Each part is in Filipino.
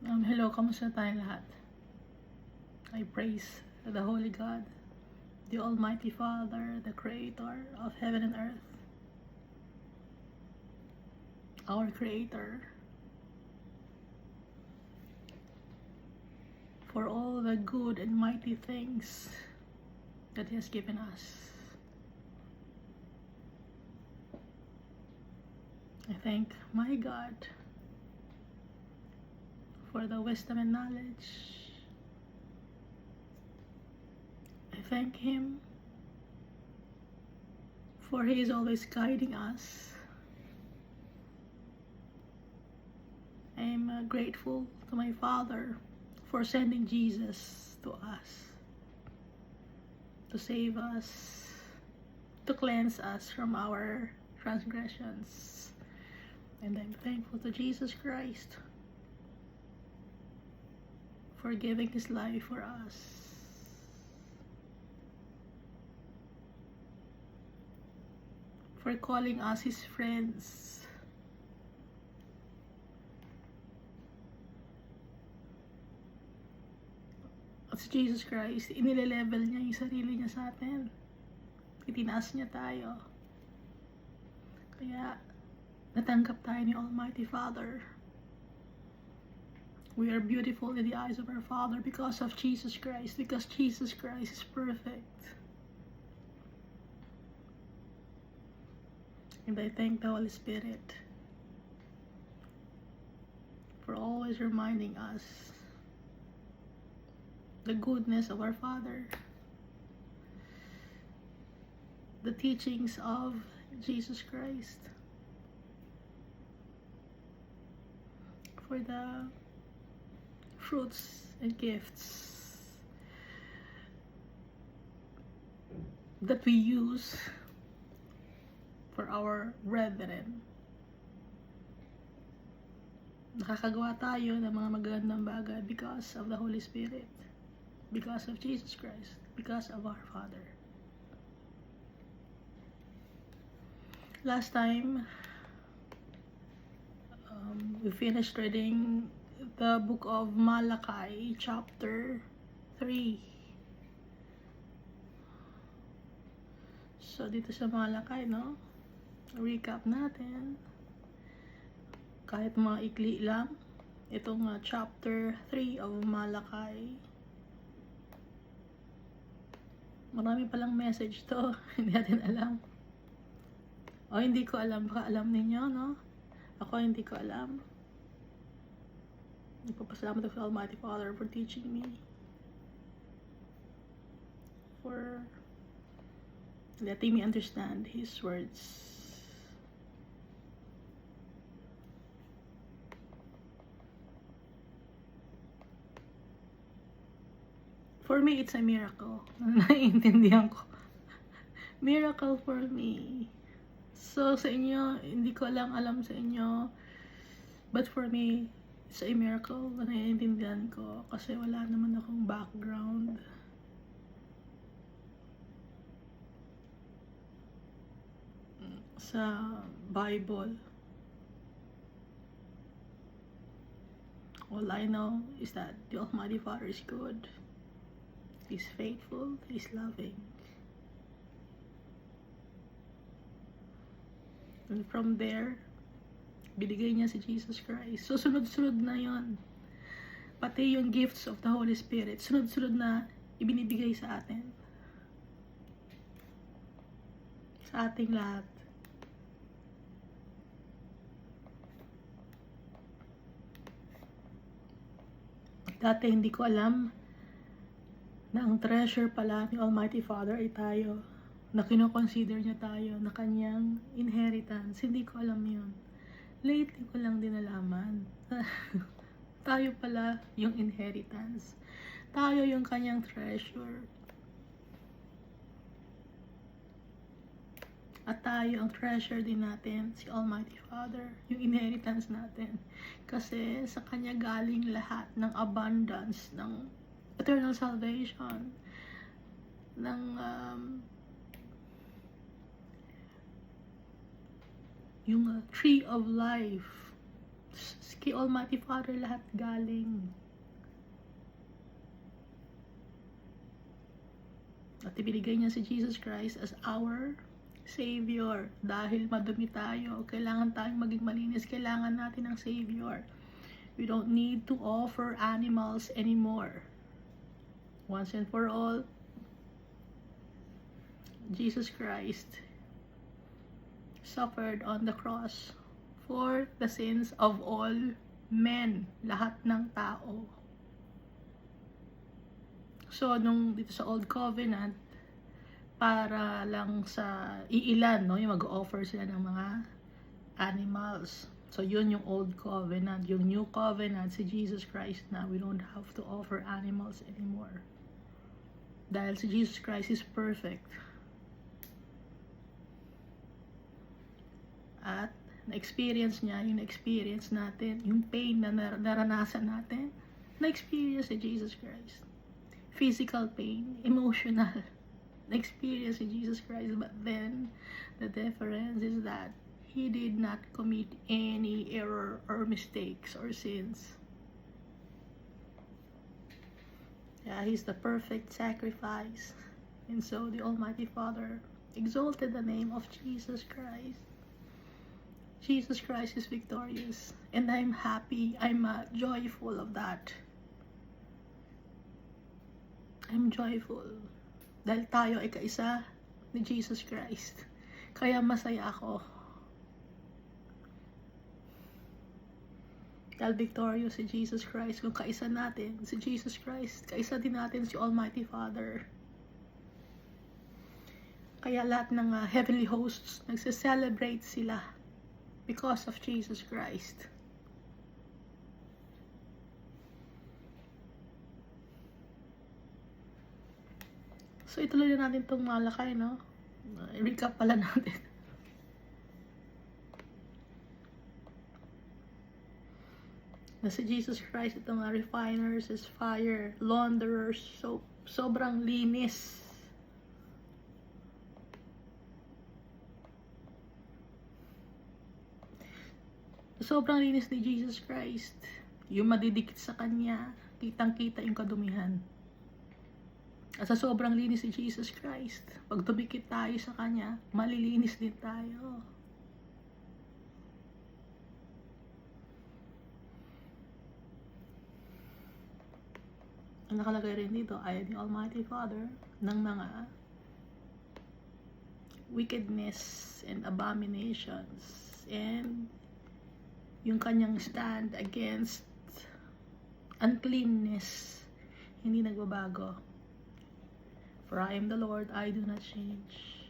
Hello, kamusta tayong lahat? I praise the Holy God, the Almighty Father, the Creator of heaven and earth, our Creator, for all the good and mighty things that He has given us. I thank my God for the wisdom and knowledge. I thank Him for He is always guiding us. I am grateful to my Father for sending Jesus to us, to save us, to cleanse us from our transgressions. And I'm thankful to Jesus Christ for giving His life for us. For calling us His friends. At si Jesus Christ, inile-level niya yung sarili niya sa atin. Itinaas niya tayo. Kaya, natanggap tayo ni Almighty Father. We are beautiful in the eyes of our Father because of Jesus Christ, because Jesus Christ is perfect. And I thank the Holy Spirit for always reminding us the goodness of our Father, the teachings of Jesus Christ, for the fruits and gifts that we use for our brethren. Nakakagawa tayo ng mga magandang bagay because of the Holy Spirit, because of Jesus Christ, because of our Father. Last time, we finished reading the book of Malachi, chapter 3. So, dito sa Malachi, no? Recap natin. Kahit mga ikli lang. Itong chapter 3 of Malachi. Marami palang message to. Hindi natin alam. O, hindi ko alam. Baka alam ninyo, no? Ako, hindi ko alam. Nagpapasalamat ako sa Almighty Father for teaching me. For letting me understand His words. For me, it's a miracle. Naiintindihan ko. Miracle for me. So, sa inyo, hindi ko alam sa inyo. But for me, it's a miracle na naiintindihan ko. Kasi wala naman akong background. Sa Bible. All I know is that the Almighty Father is good. He's faithful. He's loving. And from there, binigay niya si Jesus Christ. So, sunod-sunod na yon. Pati yung gifts of the Holy Spirit, sunod-sunod na ibinibigay sa atin. Sa ating lahat. Dati hindi ko alam na ang treasure pala ni Almighty Father ay tayo. Na kinoconsider niya tayo na kanyang inheritance. Hindi ko alam yun. Lately ko lang din nalaman. Tayo pala yung inheritance. Tayo yung kanyang treasure. At tayo ang treasure din natin, si Almighty Father, yung inheritance natin. Kasi sa kanya galing lahat ng abundance, ng eternal salvation, ng yung tree of life, Kay Almighty Father lahat galing. At ibinigay niya si Jesus Christ as our Savior. Dahil madumi tayo, kailangan tayong maging malinis, kailangan natin ng Savior. We don't need to offer animals anymore. Once and for all, Jesus Christ suffered on the cross for the sins of all men, lahat ng tao. So, nung dito sa Old Covenant, para lang sa iilan, no, yung mag-offer sila ng mga animals. So, yun yung Old Covenant. Yung New Covenant, si Jesus Christ na, we don't have to offer animals anymore. Dahil si Jesus Christ is perfect. At na-experience niya, yung na-experience natin, yung pain na naranasan natin, na-experience si Jesus Christ. Physical pain, emotional, na-experience si Jesus Christ. But then, the difference is that He did not commit any error or mistakes or sins. Yeah, He's the perfect sacrifice. And so, the Almighty Father exalted the name of Jesus Christ. Jesus Christ is victorious, and I'm happy, I'm joyful of that. I'm joyful dahil tayo ay kaisa ni Jesus Christ. Kaya masaya ako. Dahil victorious si Jesus Christ. Kung kaisa natin si Jesus Christ, kaisa din natin si Almighty Father. Kaya lahat ng heavenly hosts nagse-celebrate sila because of Jesus Christ. So, ituloy na natin itong Malakay, no? Recap pala natin. Na si Jesus Christ, itong mga refiners is fire, launderers, so, sobrang linis. Sobrang linis ni Jesus Christ. Yung madidikit sa Kanya, kitang-kita yung kadumihan. At sa sobrang linis ni Jesus Christ, pag tumikit tayo sa Kanya, malilinis din tayo. Ang nakalagay rin dito ay the Almighty Father ng mga wickedness and abominations, and yung Kanyang stand against uncleanness hindi nagbabago. For I am the Lord, I do not change.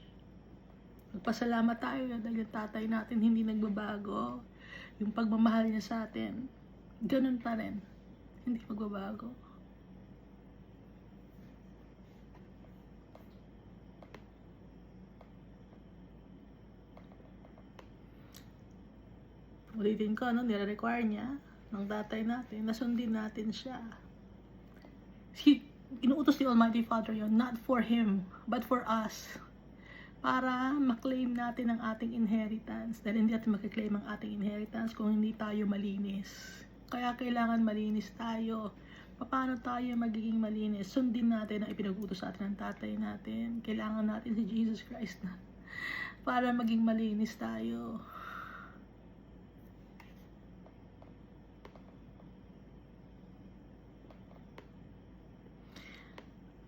Magpasalamat tayo dahil yung tatay natin hindi nagbabago. Yung pagmamahal niya sa atin, ganun pa rin. Hindi magbabago. Ulitin ko, no? Nire-require niya ng tatay natin na sundin natin siya. Inuutos ni Almighty Father yon, not for Him, but for us. Para maklaim natin ang ating inheritance. Dahil hindi natin makiklaim ang ating inheritance kung hindi tayo malinis. Kaya kailangan malinis tayo. Paano tayo magiging malinis? Sundin natin ang ipinag-utos sa atin ng tatay natin. Kailangan natin si Jesus Christ na para maging malinis tayo.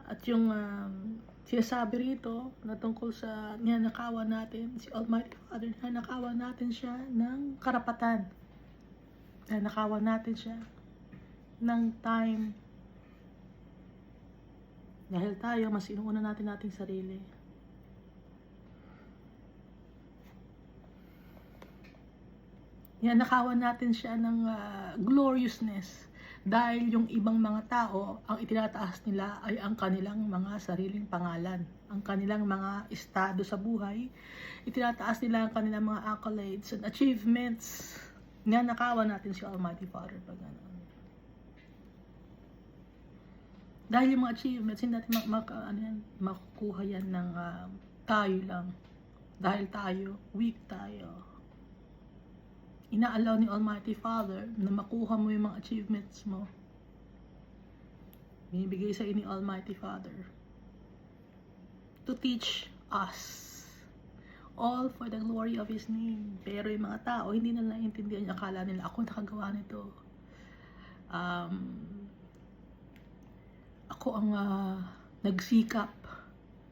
At yung sinasabi rito na tungkol sa ninanakawan natin, si Almighty Father, ninanakawan natin siya ng karapatan. Ninanakawan natin siya ng time. Dahil tayo, mas inuuna natin ating sarili. Ninanakawan natin siya ng gloriousness. Dahil yung ibang mga tao, ang itinataas nila ay ang kanilang mga sariling pangalan. Ang kanilang mga estado sa buhay. Itinataas nila ang kanilang mga accolades and achievements. Ninanakawan natin si Almighty Father pag gano'n. Dahil yung mga achievements, hindi natin makukuha yan ng tayo lang. Dahil tayo, weak tayo. inaalaw ni Almighty Father na makuha mo yung mga achievements mo. Binibigay sa ni Almighty Father to teach us, all for the glory of His name. Pero yung mga tao, hindi na naiintindihan, akala nila, ako nakagawa nito. Ako ang nagsikap.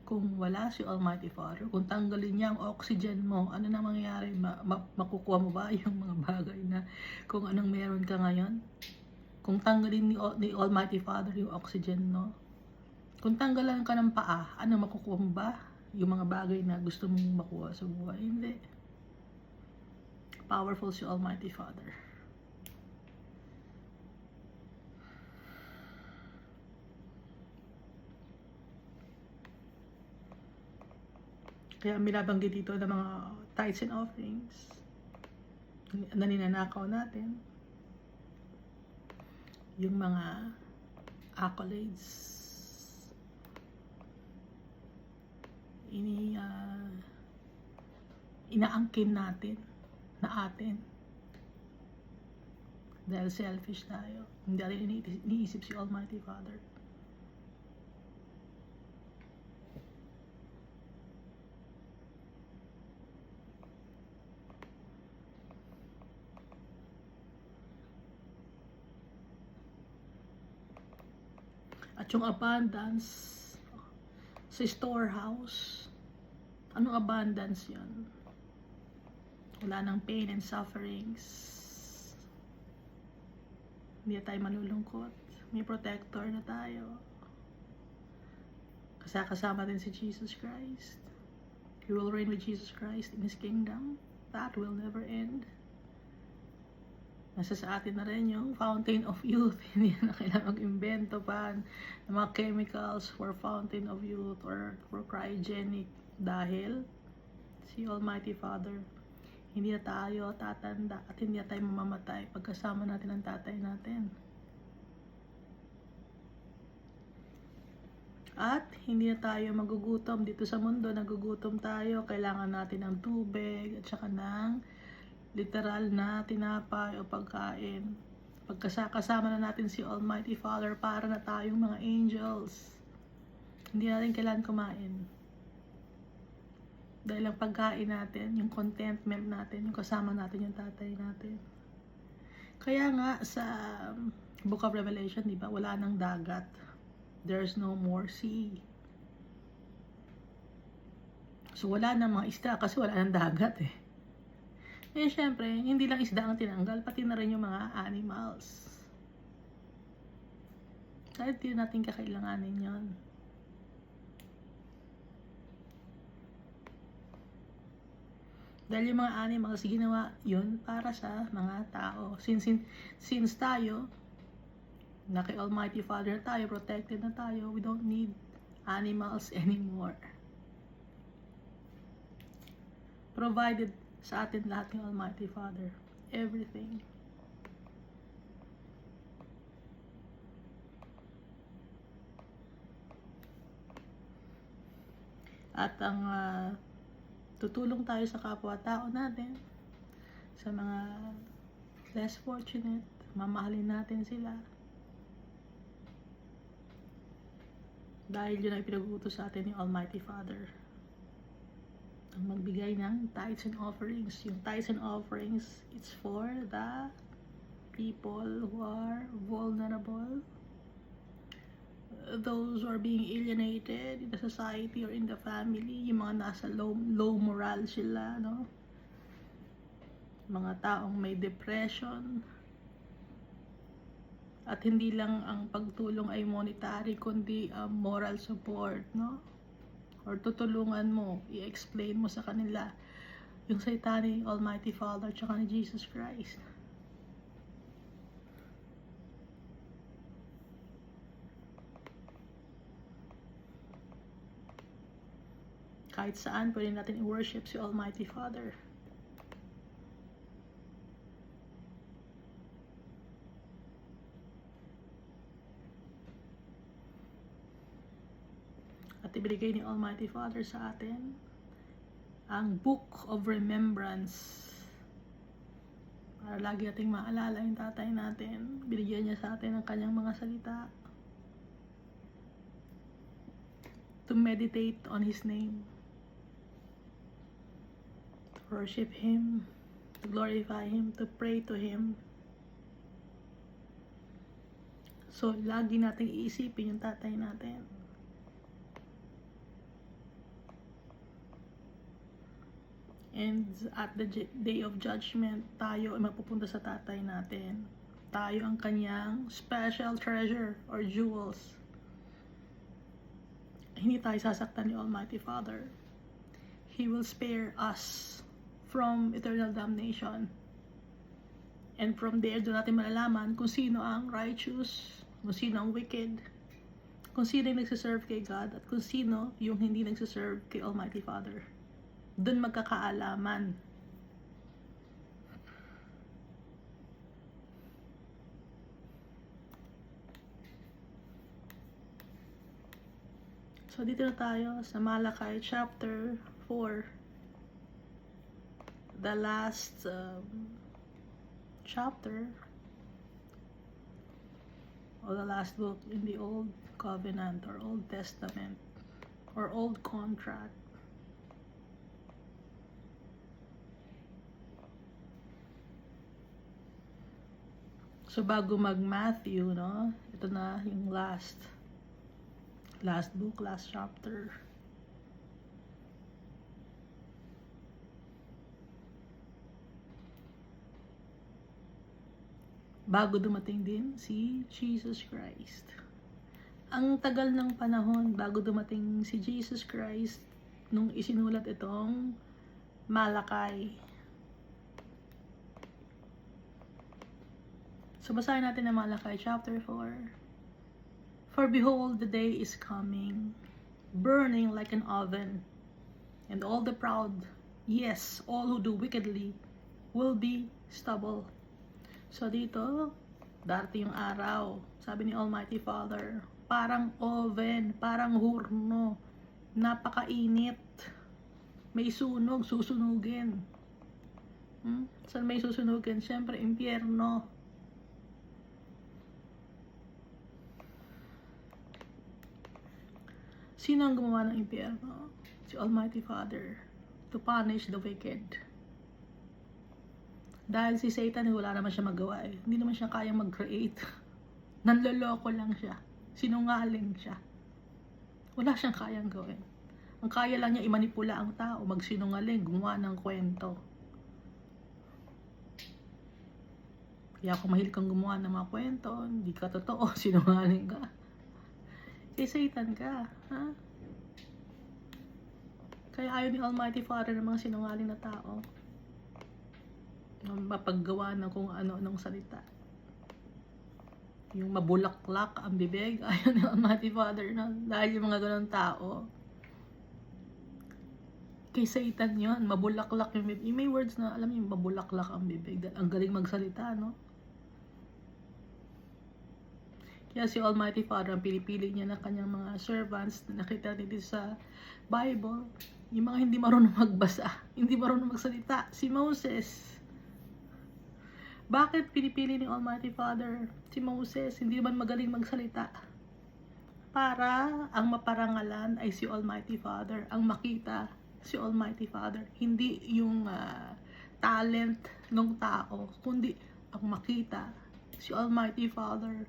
Kung wala si Almighty Father, kung tanggalin niya ang oxygen mo, ano na mangyayari? Makukuha mo ba yung mga bagay na kung anong meron ka ngayon? Kung tanggalin ni Almighty Father yung oxygen, no? Kung tanggalan ka ng paa, ano makukuha mo ba? Yung mga bagay na gusto mong makuha sa buhay? Hindi. Powerful si Almighty Father. Kaya binabanggit dito ng mga tithes and offerings na ninanakaw natin. Yung mga accolades, inaangkin natin na atin dahil selfish tayo, hindi rin iniisip si Almighty Father. At yung abundance sa storehouse, anong abundance yun? Wala nang pain and sufferings. Hindi na tayo malulungkot. May protector na tayo. Kasama din si Jesus Christ. You will reign with Jesus Christ in His kingdom. That will never end. Nasa sa atin na rin yung fountain of youth. Hindi na kailangan mag-invento pa ng mga chemicals for fountain of youth or for cryogenic. Dahil si Almighty Father, hindi na tayo tatanda at hindi na tayo mamamatay pagkasama natin ang tatay natin. At hindi na tayo magugutom dito sa mundo. Nagugutom tayo. Kailangan natin ng tubig at saka ng literal na tinapay o pagkain. Pagkasama na natin si Almighty Father, para na tayong mga angels. Hindi natin kailangan kumain. Dahil ang pagkain natin, yung contentment natin, yung kasama natin yung tatay natin. Kaya nga sa Book of Revelation, di ba, wala nang dagat. There's no more sea. So wala nang mga isda kasi wala nang dagat eh. Eh, syempre, hindi lang isda ang tinanggal, pati na rin yung mga animals. Kahit di natin kakailanganin yon. Dahil yung mga animals, ginawa yun para sa mga tao. Since tayo, na kay Almighty Father tayo, protected na tayo, we don't need animals anymore. Provided sa atin lahat ng Almighty Father. Everything. At ang tutulong tayo sa kapwa-tao natin, sa mga less fortunate, mamahalin natin sila. Dahil yun ay pinag-uutos sa atin ni Almighty Father. Ang magbigay ng tithes and offerings. Yung tithes and offerings, it's for the people who are vulnerable, those who are being alienated in the society or in the family, yung mga nasa low moral sila, no? Mga taong may depression. At hindi lang ang pagtulong ay monetary, kundi moral support, no? Or tutulungan mo, i-explain mo sa kanila yung salita ni Almighty Father tsaka ni Jesus Christ. Kahit saan, pwede natin i-worship si Almighty Father. At ibigay ni Almighty Father sa atin ang Book of Remembrance. Para lagi nating maalala yung tatay natin. Binigyan niya sa atin ng kanyang mga salita. To meditate on His name. To worship Him. To glorify Him. To pray to Him. So, lagi nating iisipin yung tatay natin. And at the day of judgment, tayo ay mapupunta sa tatay natin. Tayo ang kanyang special treasure or jewels. Hindi tayo sasaktan ni Almighty Father. He will spare us from eternal damnation. And from there, doon natin malalaman kung sino ang righteous, kung sino ang wicked, kung sino yung nagsiserve kay God, at kung sino yung hindi nagsiserve kay Almighty Father. Doon magkakaalaman. So, dito na tayo sa Malachi chapter 4. The last chapter or the last book in the Old Covenant or Old Testament or Old Contract. So, bago mag-Matthew, no? Ito na yung last book, last chapter. Bago dumating din si Jesus Christ. Ang tagal ng panahon bago dumating si Jesus Christ nung isinulat itong Malachi. So, basahin natin ang Malachi chapter 4. For behold, the day is coming, burning like an oven, and all the proud, yes, all who do wickedly, will be stubble. So, dito, darating yung araw, sabi ni Almighty Father, parang oven, parang hurno, napakainit, may sunog, susunugin. Saan may susunugin? Siyempre, impyerno. Sino ang gumawa ng impyerno? Si Almighty Father, to punish the wicked. Dahil si Satan, wala naman siya magawa eh. Hindi naman siya kayang mag-create. Nanloloko lang siya. Sinungaling siya. Wala siyang kayang gawin. Ang kaya lang niya imanipula ang tao, magsinungaling, gumawa ng kwento. Kaya kung mahilig kang gumawa ng mga kwento, hindi ka totoo, sinungaling ka. Kay Satan ka, ha? Kaya ayaw ni Almighty Father ng mga sinungaling na tao. Mapaggawa ng kung ano-anong salita. Yung mabulaklak ang bibig, ayaw ni Almighty Father na dahil yung mga ganun tao. Kay Satan yun, mabulaklak yung bibig. May words na, alam niyo, mabulaklak ang bibig. Ang galing magsalita, no? Kaya si Almighty Father, ang pinipili niya ng kanyang mga servants na nakita dito sa Bible, yung mga hindi marunong magbasa, hindi marunong magsalita, si Moses. Bakit pinipili ni Almighty Father si Moses? Hindi man magaling magsalita. Para ang maparangalan ay si Almighty Father, ang makita si Almighty Father. Hindi yung talent ng tao, kundi ang makita si Almighty Father.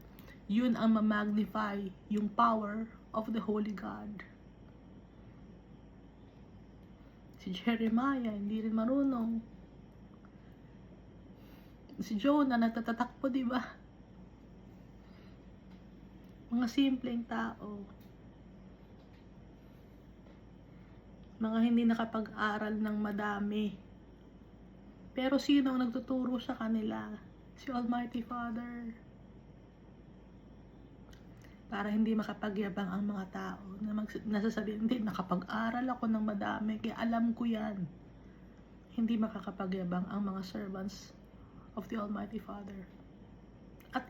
Yun ang ma-magnify yung power of the Holy God. Si Jeremiah, hindi rin marunong. Si Jonah, nagtatatakbo, di ba? Mga simpleng tao. Mga hindi nakapag-aral ng madami. Pero sino ang nagtuturo sa kanila? Si Almighty Father. Para hindi makapagyabang ang mga tao na nasasabihin, hindi, nakapag-aral ako ng madami, kaya alam ko yan. Hindi makakapagyabang ang mga servants of the Almighty Father. At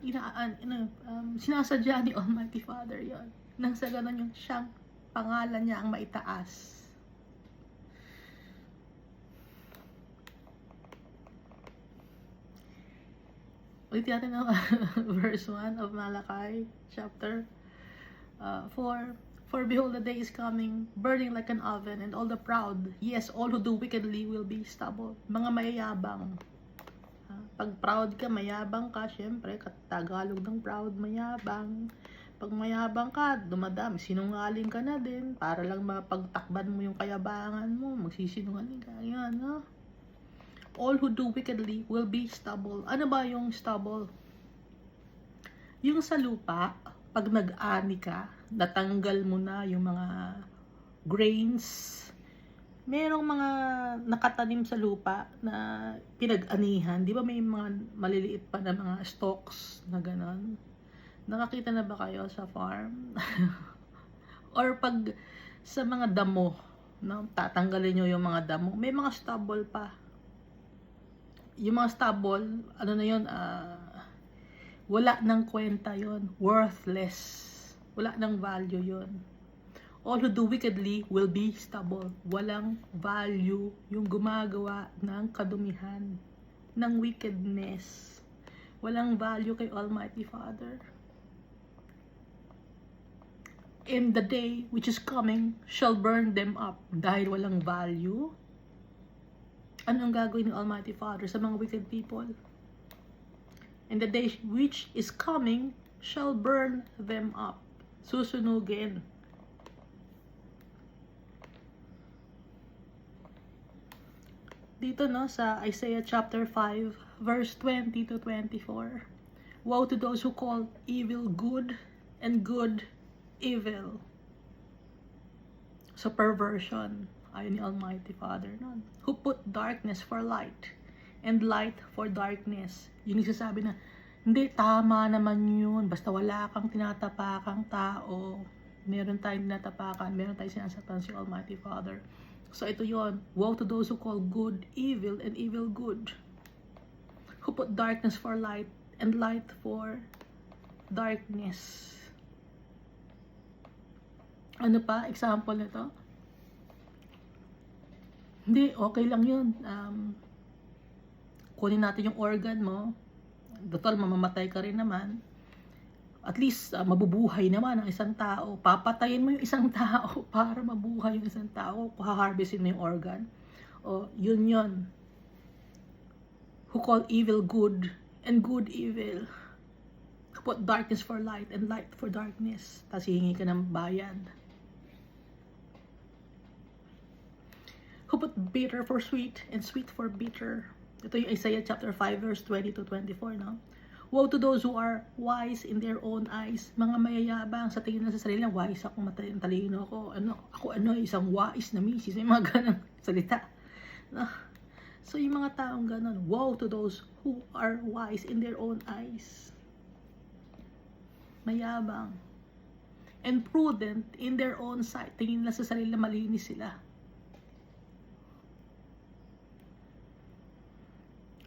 sinasadya ni Almighty Father yon. Nang sa ganun yung siyang pangalan niya ang maitaas. Ulitin natin ang verse 1 of Malachi, chapter 4. For behold, the day is coming, burning like an oven, and all the proud, yes, all who do wickedly will be stubble. Mga mayayabang. Pag proud ka, mayabang ka, syempre, Tagalog ng proud, mayabang. Pag mayabang ka, dumadami, sinungaling ka na din, para lang mapagtakban mo yung kayabangan mo, magsisinungaling ka, yan, no? All who do wickedly will be stubble. Ano ba yung stubble? Yung sa lupa, pag nag-ani ka, natanggal mo na yung mga grains, merong mga nakatanim sa lupa na pinag-anihan. Di ba may mga maliliit pa na mga stalks na ganon? Nakakita na ba kayo sa farm? Or pag sa mga damo, no, tatanggalin nyo yung mga damo, may mga stubble pa. Yung mga stubble, ano na yun, wala nang kwenta yon, worthless. Wala nang value yon. All who do wickedly will be stubble. Walang value yung gumagawa ng kadumihan, ng wickedness. Walang value kay Almighty Father. In the day which is coming shall burn them up. Dahil walang value, anong gagawin ng Almighty Father sa mga wicked people? And the day which is coming shall burn them up. Susunugin. Dito no, sa Isaiah chapter 5, verse 20 to 24. Woe to those who call evil good and good evil. So perversion. Ayun ni Almighty Father nun. Who put darkness for light and light for darkness. Yung nagsasabi na, hindi, tama naman yun. Basta wala kang tinatapakang tao. Meron tayong tinatapakan. Meron tayong sinasaktan si Almighty Father. So ito yon. Woe to those who call good evil and evil good. Who put darkness for light and light for darkness. Ano pa? Example nito? Hindi, okay lang yun. Kunin natin yung organ mo. Total, mamamatay ka rin naman. At least, mabubuhay naman ang isang tao. Papatayin mo yung isang tao para mabuhay yung isang tao. Haharvestin mo yung organ. O, yun. Who call evil good and good evil. Who put darkness for light and light for darkness. Tapos hihingi ka ng bayad. Who put bitter for sweet and sweet for bitter. Ito yung Isaiah chapter 5 verse 20 to 24, no? Woe to those who are wise in their own eyes. Mga mayayabang sa tingin na sa sarili, wise ako, talino ako. Ako isang wise na misis. May mga ganang salita. No? So yung mga taong ganon, woe to those who are wise in their own eyes. Mayabang. And prudent in their own sight. Tingin na sa sarili, malinis sila.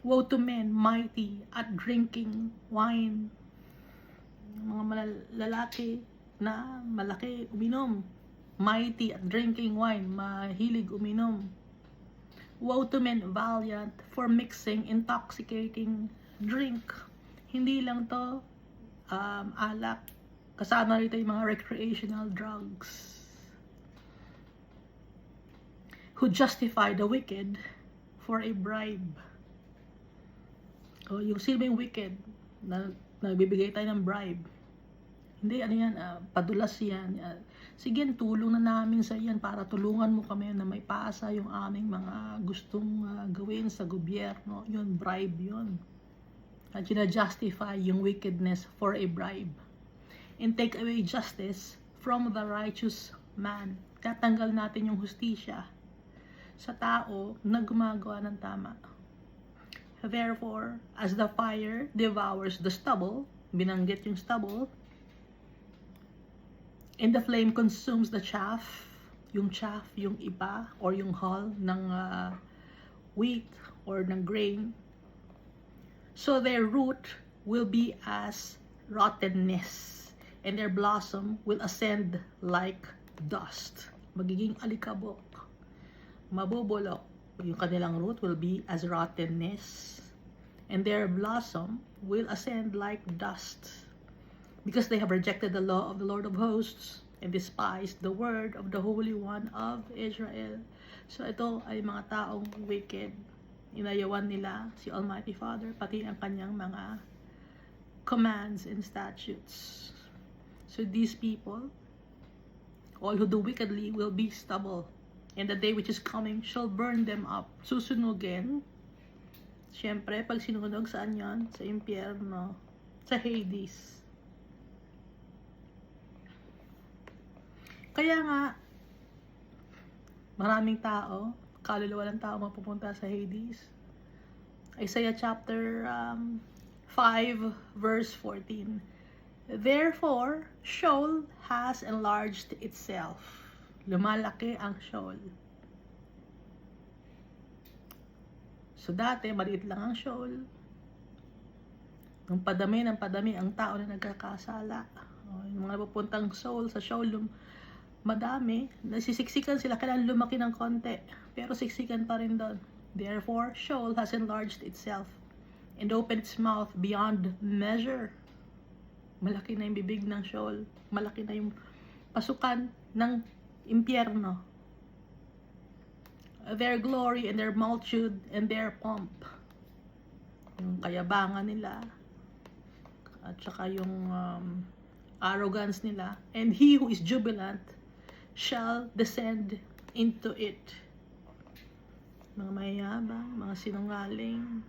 Woe to men mighty at drinking wine. Mga lalaki na malaki uminom. Mighty at drinking wine. Mahilig uminom. Woe to men valiant for mixing intoxicating drink. Hindi lang to alak. Kasama rito yung mga recreational drugs. Who justify the wicked for a bribe. O, yung silbing wicked, na nagbibigay tayo ng bribe. Hindi, ano yan, padulas yan. Sige, tulong na namin sa yan para tulungan mo kami na may pasa yung aming mga gustong gawin sa gobyerno. Yun, bribe yun. At justify yung wickedness for a bribe. And take away justice from the righteous man. Tatanggal natin yung hustisya sa tao na gumagawa ng tama. Therefore, as the fire devours the stubble, binanggit yung stubble, and the flame consumes the chaff, yung iba, or yung hull ng wheat or ng grain, so their root will be as rottenness, and their blossom will ascend like dust. Magiging alikabok, mabubulok. Yung kanilang root will be as rottenness, and their blossom will ascend like dust, because they have rejected the law of the Lord of hosts and despised the word of the Holy One of Israel. So ito ay mga taong wicked. Inayawan nila si Almighty Father, pati ang kanyang mga commands and statutes. So these people, all who do wickedly, will be stubble, and the day which is coming shall burn them up. Susunugin. Siyempre, pag sinunog, saan yan? Sa impyerno. Sa Hades. Kaya nga, maraming tao, kaluluwa ng tao mapupunta sa Hades. Isaiah chapter 5 verse 14. Therefore, Sheol has enlarged itself. Lumalaki ang Sheol. So dati, maliit lang ang Sheol. Nung padami ng padami ang tao na nagkakasala. Yung mga napupuntang soul sa Sheol, madami, nasisiksikan sila, kailangan lumaki ng konti, pero siksikan pa rin doon. Therefore, Sheol has enlarged itself and opened its mouth beyond measure. Malaki na yung bibig ng Sheol, malaki na yung pasukan ng impyerno. Their glory and their multitude and their pomp, yung kayabangan nila, at saka yung arrogance nila, and he who is jubilant shall descend into it. Mga mayayabang, mga sinungaling,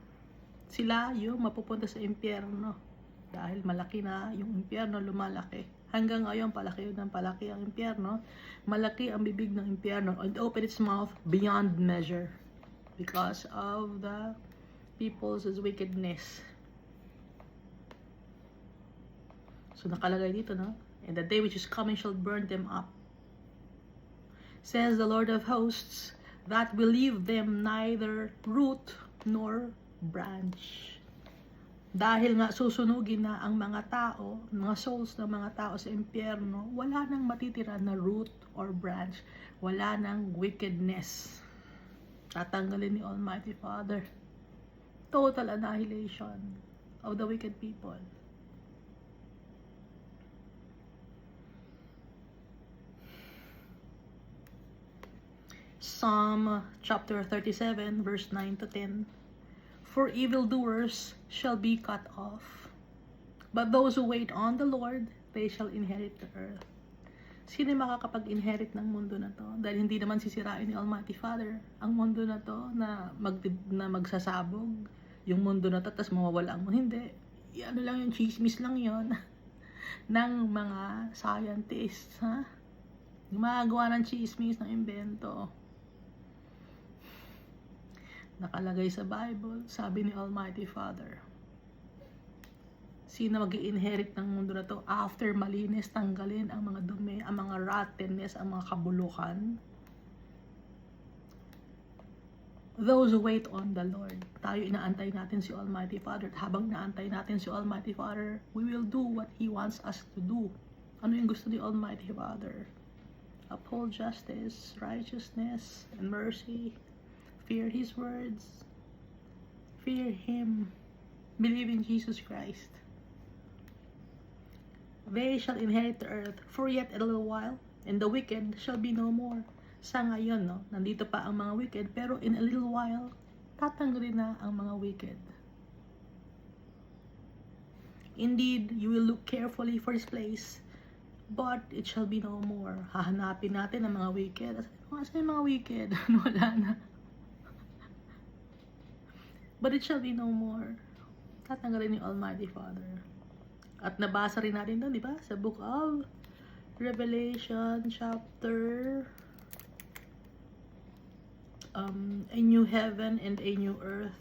sila yung mapupunta sa impyerno. Dahil malaki na yung impyerno, lumalaki. Hanggang ngayon, palaki ng palaki ang impyerno. Malaki ang bibig ng impyerno, and open its mouth beyond measure because of the people's wickedness. So nakalagay dito, no? And the day which is coming shall burn them up, says the Lord of hosts, that will leave them neither root nor branch. Dahil nga susunugin na ang mga tao, mga souls ng mga tao sa impyerno, wala nang matitira na root or branch. Wala nang wickedness. Tatanggalin ni Almighty Father. Total annihilation of the wicked people. Psalm chapter 37 verse 9 to 10. For evildoers shall be cut off, but those who wait on the Lord, they shall inherit the earth. Sino makakapag-inherit ng mundo na to? Dahil hindi naman sisirain ni Almighty Father ang mundo na to na magsasabog yung mundo na to, tapos mawawala ang mundo. Hindi. Ano lang yung chismis lang yon ng mga scientists, ha? Gumagawa ng chismis, ng invento. Nakalagay sa Bible, sabi ni Almighty Father, sino mag-i-inherit ng mundo na to after malinis, tanggalin ang mga dumi, ang mga rottenness, ang mga kabulukan? Those who wait on the Lord. Tayo, inaantay natin si Almighty Father. At habang inaantay natin si Almighty Father, we will do what He wants us to do. Ano yung gusto ni Almighty Father? Uphold justice, righteousness, and mercy. Fear His words. Fear Him. Believe in Jesus Christ. They shall inherit the earth for yet a little while, and the wicked shall be no more. Sa ngayon, no, nandito pa ang mga wicked, pero in a little while, tatanggalin na ang mga wicked. Indeed, you will look carefully for His place, but it shall be no more. Hahanapin natin ang mga wicked. Saan yung mga wicked? Wala na. But it shall be no more. Tatanggalin ni Almighty Father. At nabasa rin natin doon, di ba? Sa book of Revelation chapter a new heaven and a new earth.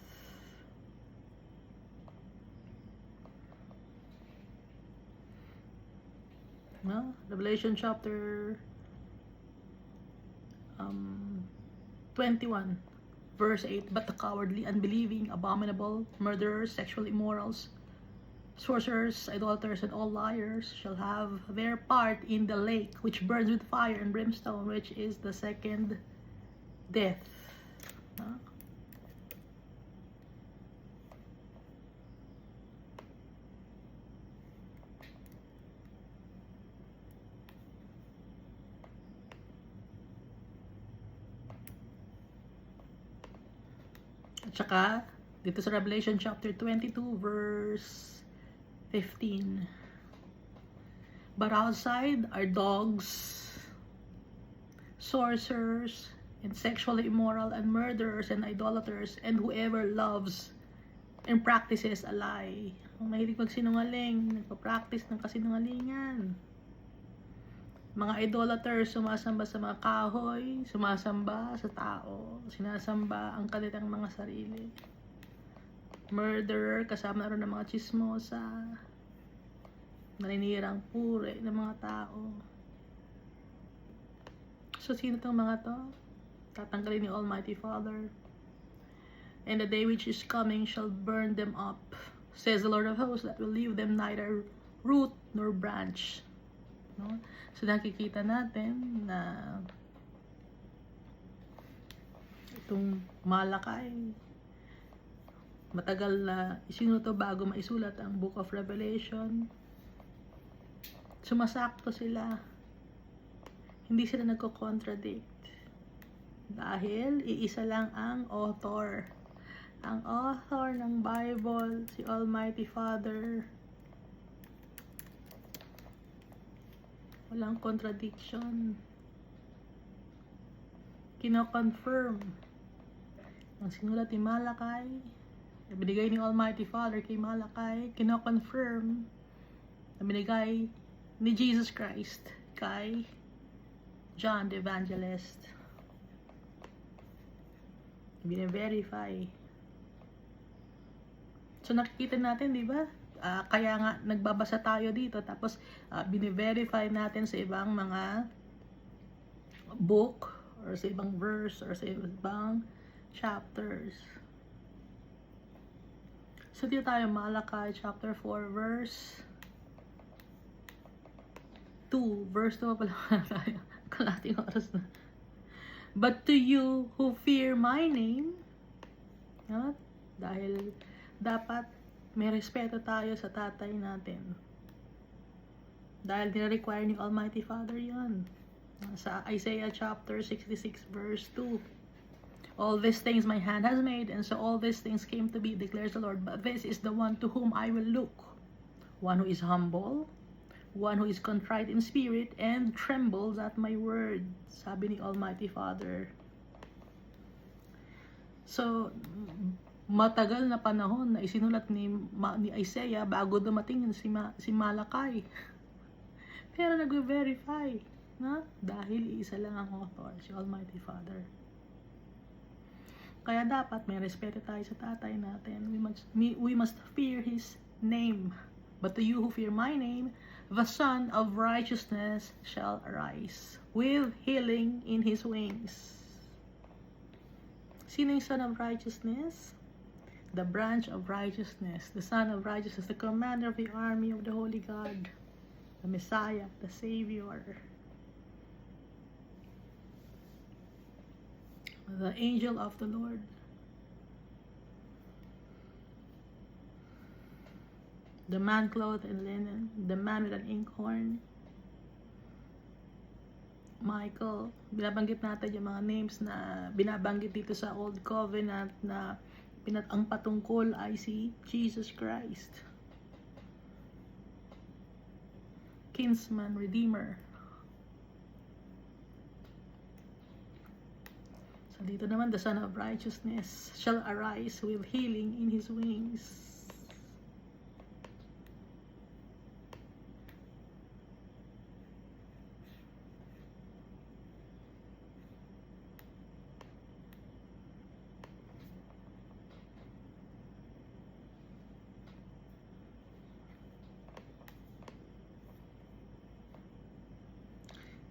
No? Revelation chapter 21 verse 8. But the cowardly, unbelieving, abominable, murderers, sexual immorals, sorcerers, idolaters, and all liars shall have their part in the lake which burns with fire and brimstone, which is the second death. Tsaka, dito sa Revelation chapter 22, verse 15. But outside are dogs, sorcerers, and sexually immoral, and murderers, and idolaters, and whoever loves and practices a lie. Ang mahilig magsinungaling, nagpa-practice ng kasinungalingan. Mga idolaters, sumasamba sa mga kahoy, sumasamba sa tao, sinasamba ang kanilang mga sarili. Murderer, kasama na rin ng mga chismosa, naninirang puri ng mga tao. So, sino itong mga to? Tatanggalin ni Almighty Father. And the day which is coming shall burn them up, says the Lord of hosts, that will leave them neither root nor branch. No? So, nakikita natin na itong Malakay, matagal na isinuto bago maisulat ang Book of Revelation. Sumasakto sila. Hindi sila nagko-contradict. Dahil iisa lang ang author. Ang author ng Bible, si Almighty Father. Walang contradiction. Kino-confirm ang sinulat ni Malakay, binigay ni Almighty Father kay Malakay, kino-confirm na binigay ni Jesus Christ kay John the Evangelist. Bine-verify. So nakikita natin, di ba? Kaya nga nagbabasa tayo dito, tapos bine-verify natin sa ibang mga book or sa ibang verse or sa ibang chapters. So dito tayo, Malakay chapter 4 verse 2. Verse 2 pala tayo. Kalating oras na. But to you who fear my name, dahil dapat may respeto tayo sa tatay natin. Dahil nire-require ni Almighty Father yan. Sa Isaiah chapter 66 verse 2. All these things my hand has made, and so all these things came to be, declares the Lord. But this is the one to whom I will look. One who is humble, one who is contrite in spirit, and trembles at my word. Sabi ni Almighty Father. So, matagal na panahon na isinulat ni Isaiah bago dumating si Malakay. Pero nag-verify, na? Dahil isa lang ang author, si Almighty Father. Kaya dapat may respeto tayo sa tatay natin. We must fear His name. But to you who fear my name, the Son of Righteousness shall arise, with healing in His wings. Sino yung Son of Righteousness? The branch of righteousness, the Son of Righteousness, the commander of the army of the Holy God, the Messiah, the Savior, the angel of the Lord. The man clothed in linen, the man with an inkhorn, Michael. Binabanggit natin yung mga names na binabanggit dito sa Old Covenant na ang patungkol ay si Jesus Christ. Kinsman, Redeemer. So dito naman, the Son of Righteousness shall arise with healing in His wings.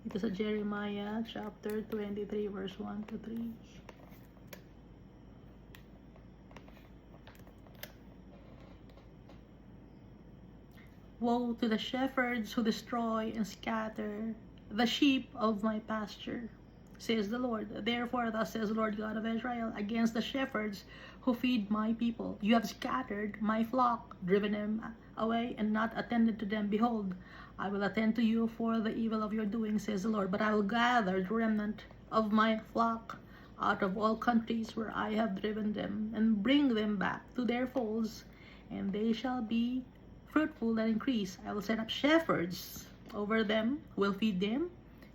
Ito sa Jeremiah chapter 23 verse 1 to 3. Woe to the shepherds who destroy and scatter the sheep of my pasture, says the Lord. Therefore, thus says the Lord God of Israel, against the shepherds who feed my people. You have scattered my flock, driven them away, and not attended to them. Behold, I will attend to you for the evil of your doing, says the Lord. But I will gather the remnant of my flock out of all countries where I have driven them, and bring them back to their folds, and they shall be fruitful and increase. I will set up shepherds over them, who will feed them,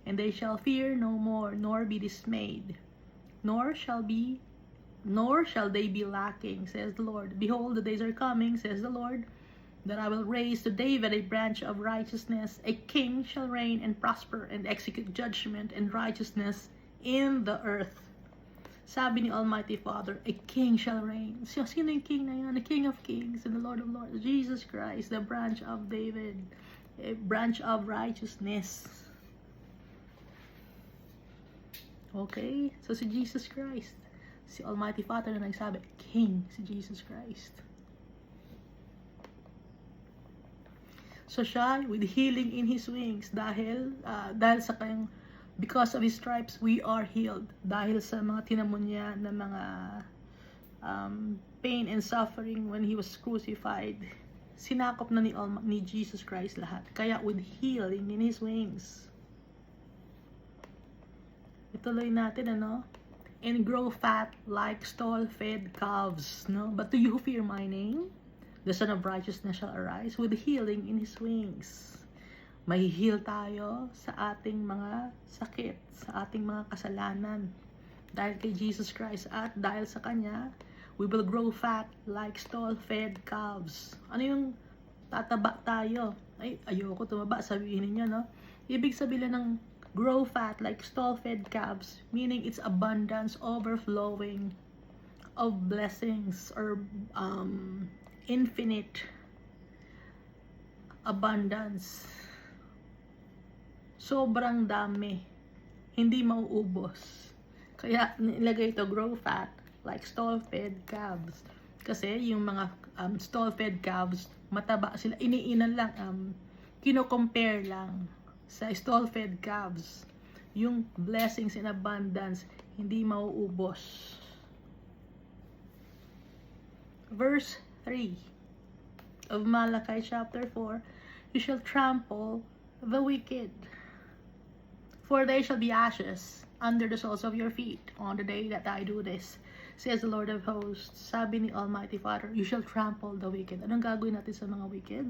and they shall fear no more, nor be dismayed, nor shall they be lacking, says the Lord. Behold, the days are coming, says the Lord, that I will raise to David a branch of righteousness. A king shall reign and prosper and execute judgment and righteousness in the earth. Sabi ni Almighty Father, a king shall reign. So, sino yung king na yun? The King of Kings and the Lord of Lords, Jesus Christ, the branch of David, a branch of righteousness. Okay? So, si Jesus Christ, si Almighty Father na nagsabi, King, si Jesus Christ. So siya, with healing in His wings, dahil sa kanyang, because of His stripes, we are healed. Dahil sa mga tinamon niya na mga pain and suffering when He was crucified, sinakop na ni Jesus Christ lahat. Kaya with healing in His wings. Ituloy natin, ano? And grow fat like stall-fed calves, no? But do you fear my name? The Son of Righteousness shall arise with healing in His wings. May heal tayo sa ating mga sakit, sa ating mga kasalanan. Dahil kay Jesus Christ at dahil sa Kanya, we will grow fat like stall-fed calves. Ano yung tataba tayo? Ay, ayoko tumaba, sabihin niyo, no? Ibig sabihin ng grow fat like stall-fed calves, meaning it's abundance, overflowing of blessings or infinite abundance. Sobrang dami. Hindi mauubos. Kaya nilagay ito, grow fat like stall-fed calves. Kasi yung mga stall-fed calves, mataba sila. Iniinan lang, kino-compare lang sa stall-fed calves. Yung blessings in abundance, hindi mauubos. Verse 3 of Malachi chapter 4, you shall trample the wicked, for they shall be ashes under the soles of your feet on the day that I do this, says the Lord of hosts. Sabi ni Almighty Father, you shall trample the wicked. Anong gagawin natin sa mga wicked?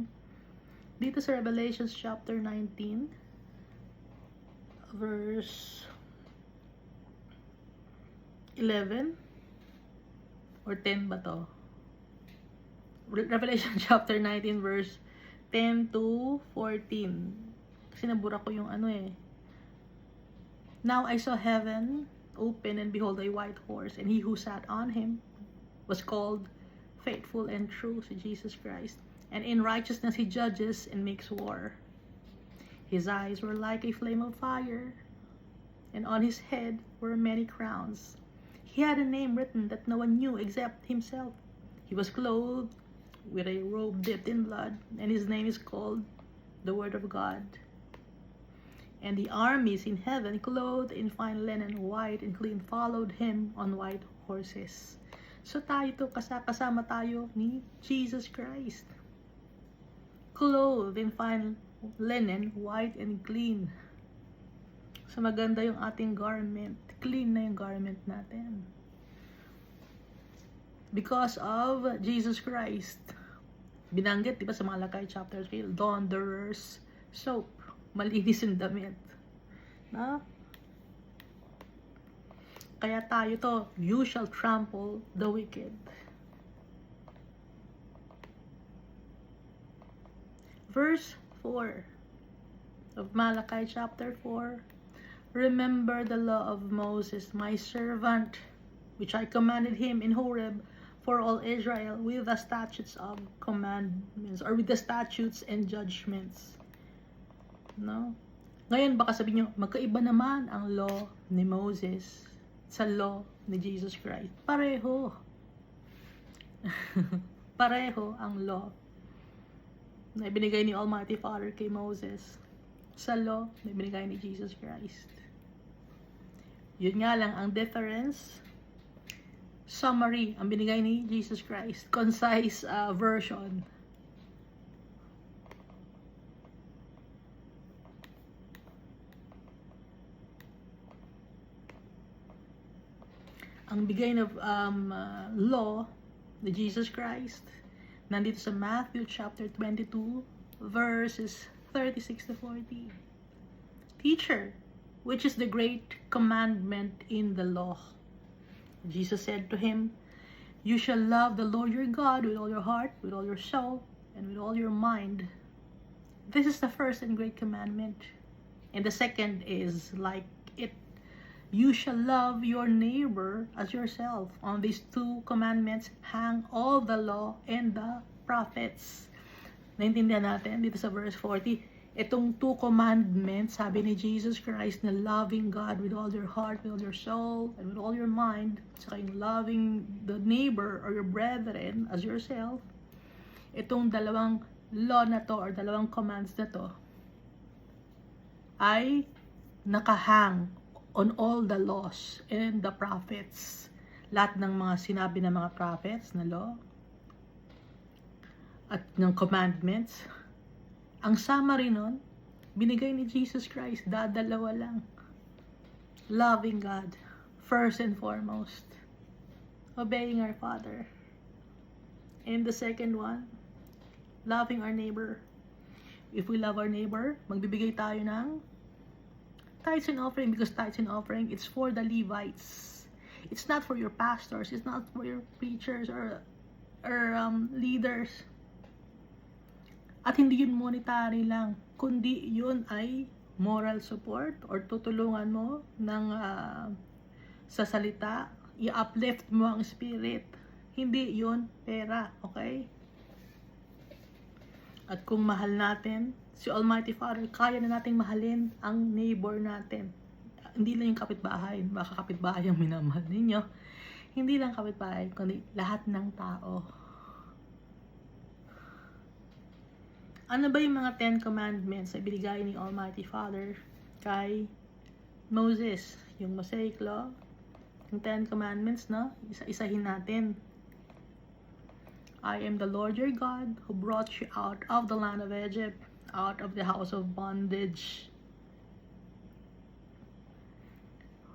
Dito sa Revelations chapter 19, verse 11 or 10 ba to? Revelation chapter 19 verse 10 to 14. Kasi nabura ko yung ano eh. Now I saw heaven open, and behold a white horse, and he who sat on him was called Faithful and True, si Jesus Christ. And in righteousness he judges and makes war. His eyes were like a flame of fire, and on his head were many crowns. He had a name written that no one knew except himself. He was clothed with a robe dipped in blood, and his name is called the Word of God. And the armies in heaven, clothed in fine linen, white and clean, followed him on white horses. So tayo to, kasama tayo ni Jesus Christ. Clothed in fine linen, white and clean. So maganda yung ating garment. Clean na yung garment natin. Because of Jesus Christ. Binanggit, di ba, sa Malachi chapter 3, launderer's soap. Malinis yung damit. Na? Kaya tayo to, you shall trample the wicked. Verse 4 of Malachi chapter 4, remember the law of Moses, my servant, which I commanded him in Horeb for all Israel, with the statutes of commandments, or with the statutes and judgments. No? Ngayon baka sabihin nyo, magkaiba naman ang law ni Moses sa law ni Jesus Christ. Pareho. Pareho ang law na ibinigay ni Almighty Father kay Moses sa law na ibinigay ni Jesus Christ. Yun nga lang ang difference. Summary ang binigay ni Jesus Christ, concise version. ang bigay na law ni Jesus Christ nandito sa Matthew chapter 22 verses 36 to 40. Teacher, which is the great commandment in the law? Jesus said to him, you shall love the Lord your God with all your heart, with all your soul, and with all your mind. This is the first and great commandment. And the second is like it. You shall love your neighbor as yourself. On these two commandments hang all the law and the prophets. Naintindihan natin dito sa verse 40. Itong two commandments, sabi ni Jesus Christ, na loving God with all your heart, with all your soul, and with all your mind, saka yung loving the neighbor or your brethren as yourself, itong dalawang law na to or dalawang commands na to ay nakahang on all the laws and the prophets. Lahat ng mga sinabi ng mga prophets na law at ng commandments, ang summary nun, binigay ni Jesus Christ, dadalawa lang. Loving God, first and foremost. Obeying our Father. And the second one, loving our neighbor. If we love our neighbor, magbibigay tayo ng tithes and offering, because tithes and offering, it's for the Levites. It's not for your pastors, it's not for your preachers or leaders. At hindi yun monetary lang, kundi yun ay moral support or tutulungan mo ng sa salita, i-uplift mo ang spirit. Hindi yun pera, okay? At kung mahal natin si Almighty Father, kaya na nating mahalin ang neighbor natin. Hindi lang yung kapitbahay, baka kapitbahay ang minamahal ninyo. Hindi lang kapitbahay, kundi lahat ng tao. Ano ba yung mga 10 commandments na binigay ni Almighty Father kay Moses? Yung Mosaic Law, yung 10 commandments, no? Isa-isahin natin. I am the Lord your God who brought you out of the land of Egypt, out of the house of bondage.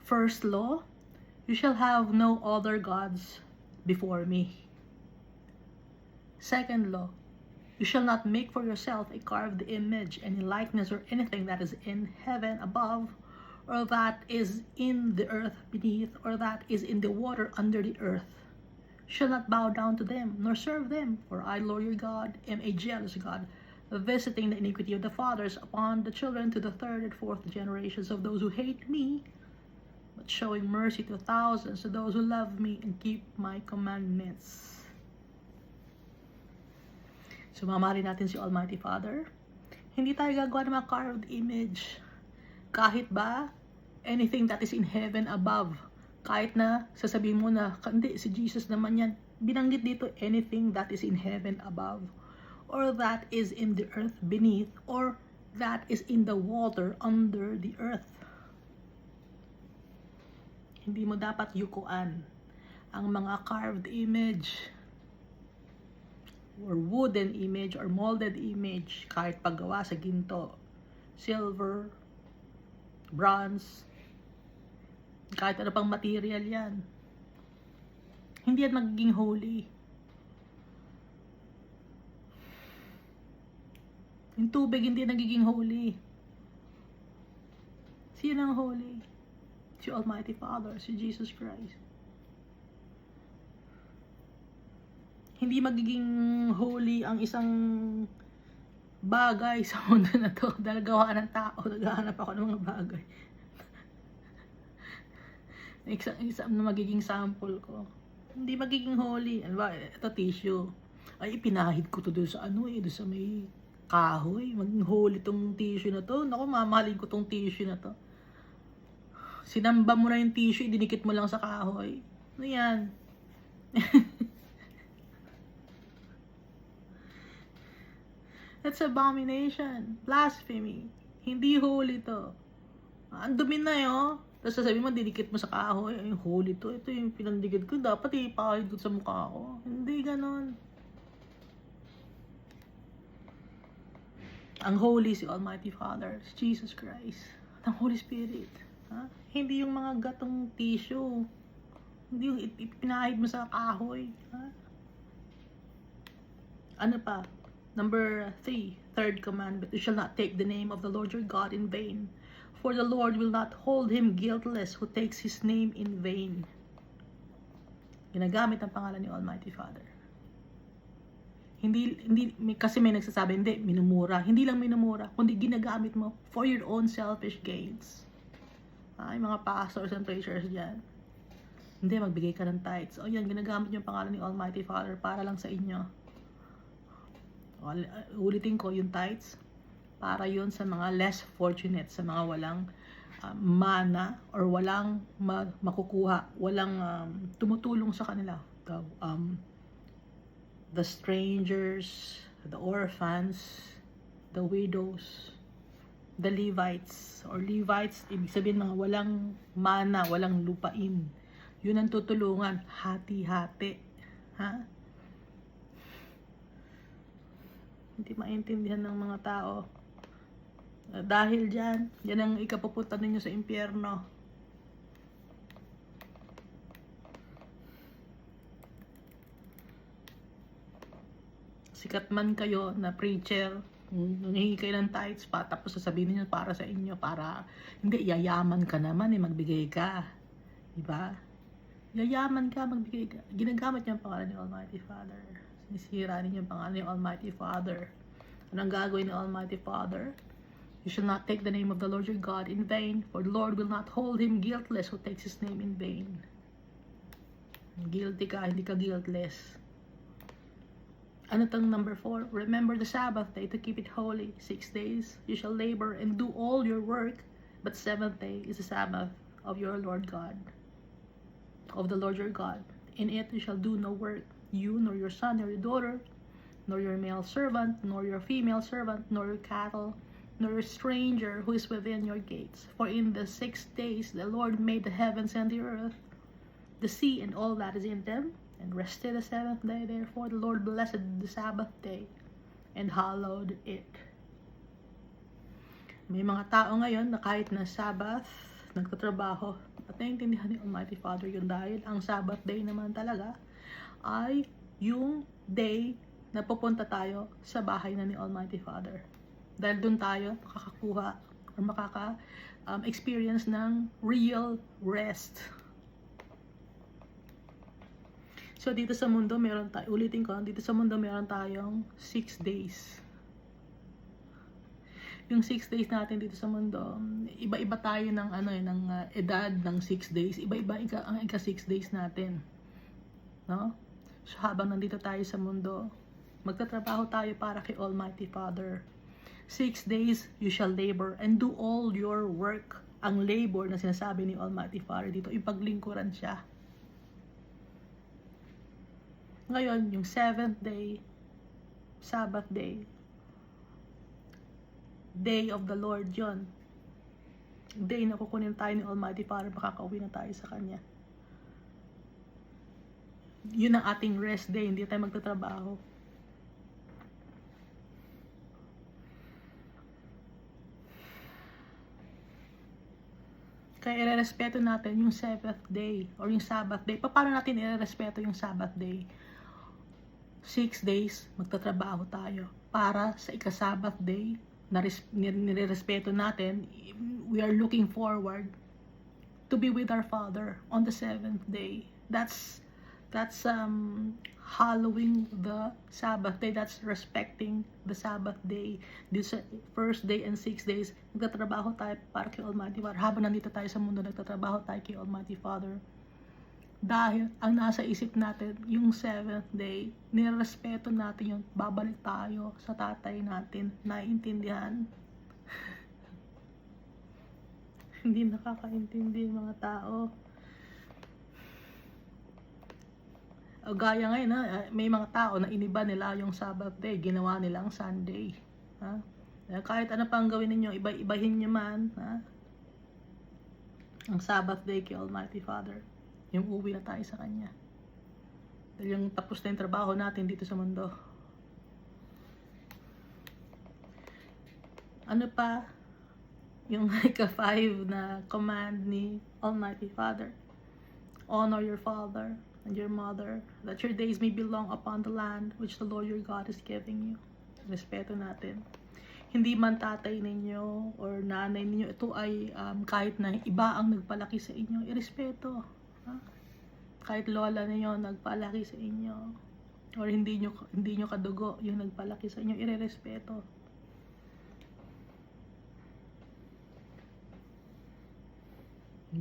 First law, you shall have no other gods before me. Second law, you shall not make for yourself a carved image, any likeness or anything that is in heaven above, or that is in the earth beneath, or that is in the water under the earth. You shall not bow down to them, nor serve them, for I, Lord your God, am a jealous God, visiting the iniquity of the fathers upon the children to the third and fourth generations of those who hate me, but showing mercy to thousands to those who love me and keep my commandments. So, mamahalin natin si Almighty Father. Hindi tayo gagawa ng mga carved image. Kahit ba, anything that is in heaven above. Kahit na, sasabihin mo na, hindi, si Jesus naman yan. Binanggit dito, anything that is in heaven above. Or that is in the earth beneath. Or that is in the water under the earth. Hindi mo dapat yukuan ang mga carved image or wooden image or molded image, kahit paggawa sa ginto, silver, bronze, kahit ano pang material yan. Hindi yan magiging holy. Yung tubig hindi nagiging holy. Sino ang holy? Si Almighty Father, si Jesus Christ. Hindi magiging holy ang isang bagay sa mundo na to dahil gawa ng tao. Naghahanap ako ng mga bagay. Isang na magiging sample ko. Hindi magiging holy. Ano ba? Ito tissue. Ay, ipinahid ko to doon sa doon sa may kahoy. Maging holy tong tissue na to. Naku, mamahalin ko tong tissue na to. Sinamba mo na yung tissue, dinikit mo lang sa kahoy. Ano yan? That's abomination. Blasphemy. Hindi holy to. Ang dumi na yun. Tapos sasabihin mo, didikit mo sa kahoy. Ay, holy to. Ito yung pinandigid ko. Dapat ipahid ko sa mukha ko. Hindi ganon. Ang holy si Almighty Father, si Jesus Christ. Ang Holy Spirit. Ha? Hindi yung mga gatong tissue. Hindi yung ipinahid mo sa kahoy. Ha? Ano pa? Number 3, third commandment, you shall not take the name of the Lord your God in vain, for the Lord will not hold him guiltless who takes his name in vain. Ginagamit ang pangalan ni Almighty Father. Hindi kasi may nagsasabi, hindi, minumura. Hindi lang minumura, kundi ginagamit mo for your own selfish gains. Ay, mga pastors and preachers dyan. Hindi, magbigay ka ng tithes. O yan, ginagamit yung pangalan ni Almighty Father para lang sa inyo. Ulitin ko, yung tithes, para yun sa mga less fortunate, sa mga walang mana or walang makukuha, walang tumutulong sa kanila. The strangers, the orphans, the widows, the Levites, ibig sabihin mga walang mana, walang lupain. Yun ang tutulungan, hati-hati. Ha? Hindi maintindihan ng mga tao. Dahil dyan, yan ang ikapupunta ninyo sa impyerno. Sikat man kayo na preacher, nangihingi kayo ng tithes pa, tapos sasabihin niyo para sa inyo, para hindi, yayaman ka naman magbigay ka. Diba? Yayaman ka, magbigay ka. Ginagamit niyo ang pangalan ni Almighty Father. Sinisira ninyo ang pangalan ni Almighty Father. Anong gagawin ni Almighty Father? You shall not take the name of the Lord your God in vain, for the Lord will not hold him guiltless who takes his name in vain. Guilty ka, hindi ka guiltless. Ano tang number 4? Remember the Sabbath day to keep it holy. 6 days you shall labor and do all your work, but 7th day is the Sabbath of your Lord God, of the Lord your God. In it you shall do no work, you nor your son nor your daughter, nor your male servant, nor your female servant, nor your cattle, nor your stranger who is within your gates. For in the 6 days the Lord made the heavens and the earth, the sea and all that is in them, and rested the 7th day. Therefore the Lord blessed the Sabbath day and hallowed it. May mga tao ngayon na kahit na Sabbath, nagtatrabaho, at naiintindihan ni Almighty Father yun, dahil ang Sabbath day naman talaga ay yung day na pupunta tayo sa bahay na ni Almighty Father. Dahil dun tayo makakakuha or experience ng real rest. So dito sa mundo meron tayo, ulitin ko, dito sa mundo meron tayong 6 days. Yung 6 days natin dito sa mundo, iba-iba tayo ng edad ng 6 days. Iba-iba ang ika 6 days natin. No? So habang nandito tayo sa mundo, magtatrabaho tayo para kay Almighty Father. 6 days you shall labor and do all your work. Ang labor na sinasabi ni Almighty Father dito, ipaglingkuran siya. Ngayon, yung 7th day, Sabbath day, day of the Lord yon. Day na kukunin tayo ni Almighty Father, makakauwi na tayo sa Kanya. Yun ang ating rest day, hindi tayo magtatrabaho. Kaya irerespeto natin yung 7th day or yung Sabbath day. Paano natin irerespeto yung Sabbath day? 6 days, magtatrabaho tayo para sa ika-Sabbath day na nirerespeto natin. We are looking forward to be with our Father on the 7th day. That's hallowing the Sabbath day. That's respecting the Sabbath day. This first day and 6 days, nagtatrabaho tayo para kay Almighty Father. Habang nandito tayo sa mundo, nagtatrabaho tayo kay Almighty Father. Dahil ang nasa isip natin, yung 7th day, nirespeto natin yung babalik tayo sa tatay natin. Naiintindihan? Hindi nakakaintindi mga tao. O gaya ngayon, may mga tao na iniba nila yung Sabbath day, ginawa nilang Sunday. Ha? Kahit ano pang gawin ninyo, iba-ibahin nyo man, ha? Ang Sabbath day kay Almighty Father. Yung uwi na tayo sa Kanya. Dahil yung tapos na yung trabaho natin dito sa mundo. Ano pa? Yung ika-5 na command ni Almighty Father. Honor your father and your mother, that your days may be long upon the land which the Lord your God is giving you. Respeto natin. Hindi man tatay ninyo or nanay ninyo, ito ay kahit na iba ang nagpalaki sa inyo, irespeto. Ha? Kahit lola ninyo nagpalaki sa inyo, or hindi nyo kadugo yung nagpalaki sa inyo, irerespeto.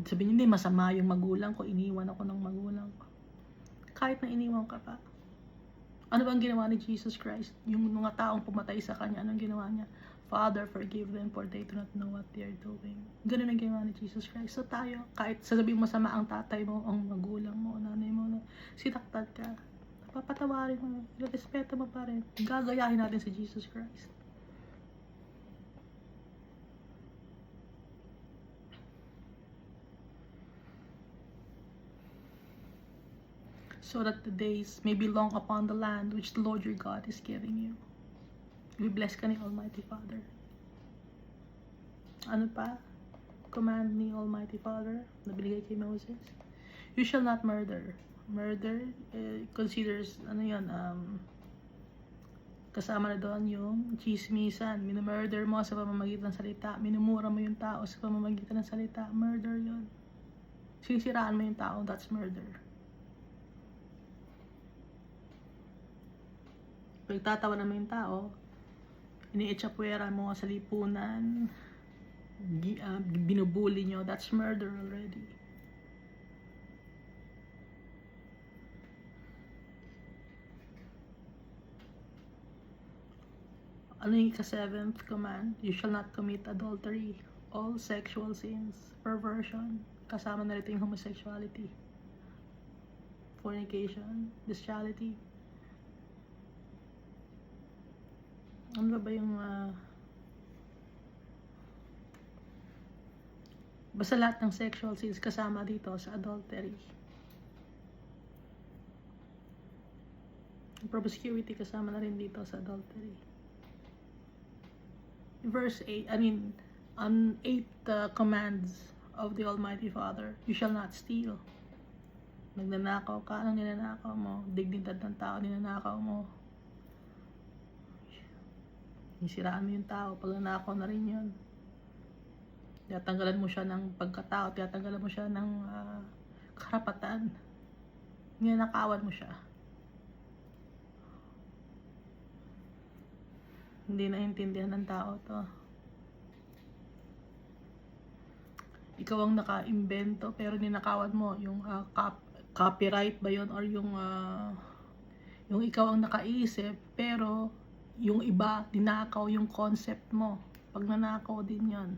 Sabihin nyo, hindi masama yung magulang ko, iniwan ako ng magulang ko. Kahit na iniwan ka pa. Ano bang ginawa ni Jesus Christ? Yung mga taong pumatay sa kanya, anong ginawa niya? Father, forgive them for they do not know what they are doing. Ganun ang ginawa ni Jesus Christ. So tayo, kahit sasabihin masama ang tatay mo, ang magulang mo, nanay mo, sinaktan ka, papatawarin mo, respeto mo pa rin. Gagayahin natin si Jesus Christ. So that the days may be long upon the land which the Lord your God is giving you. We bless ka ni Almighty Father. Ano pa? Command ni Almighty Father na binigay kay Moses. You shall not murder. Murder considers, ano yun, kasama na doon yung chismisan. Minumurder mo sa pamamagitan ng salita. Minumura mo yung tao sa pamamagitan ng salita. Murder yun. Sinisiraan mo yung tao, that's murder. Pagtatawa naman yung tao, ini-echapwera mo sa lipunan, binubuli nyo, that's murder already. Ano yung ka-7th command? You shall not commit adultery. All sexual sins, perversion, kasama na rito yung homosexuality, fornication, bestiality. Ano ba yung basta lahat ng sexual sins kasama dito sa adultery. Promiscuity kasama na rin dito sa adultery. Verse 8, on 8 commands of the Almighty Father, you shall not steal. Nagnanakaw ka, anong ninanakaw mo? Dignidad ng tao, ninanakaw mo. Siraan mo yung tao, pag nanakaw na rin yun. Tiyatanggalan mo siya ng pagkatao, tiyatanggalan mo siya ng karapatan. Ninakawan mo siya. Hindi naiintindihan ng tao to. Ikaw ang naka-imbento, pero ninakawan mo yung copyright ba yun, or yung ikaw ang nakaisip, pero yung iba, dinakaw yung concept mo. Pag nanakaw din yon.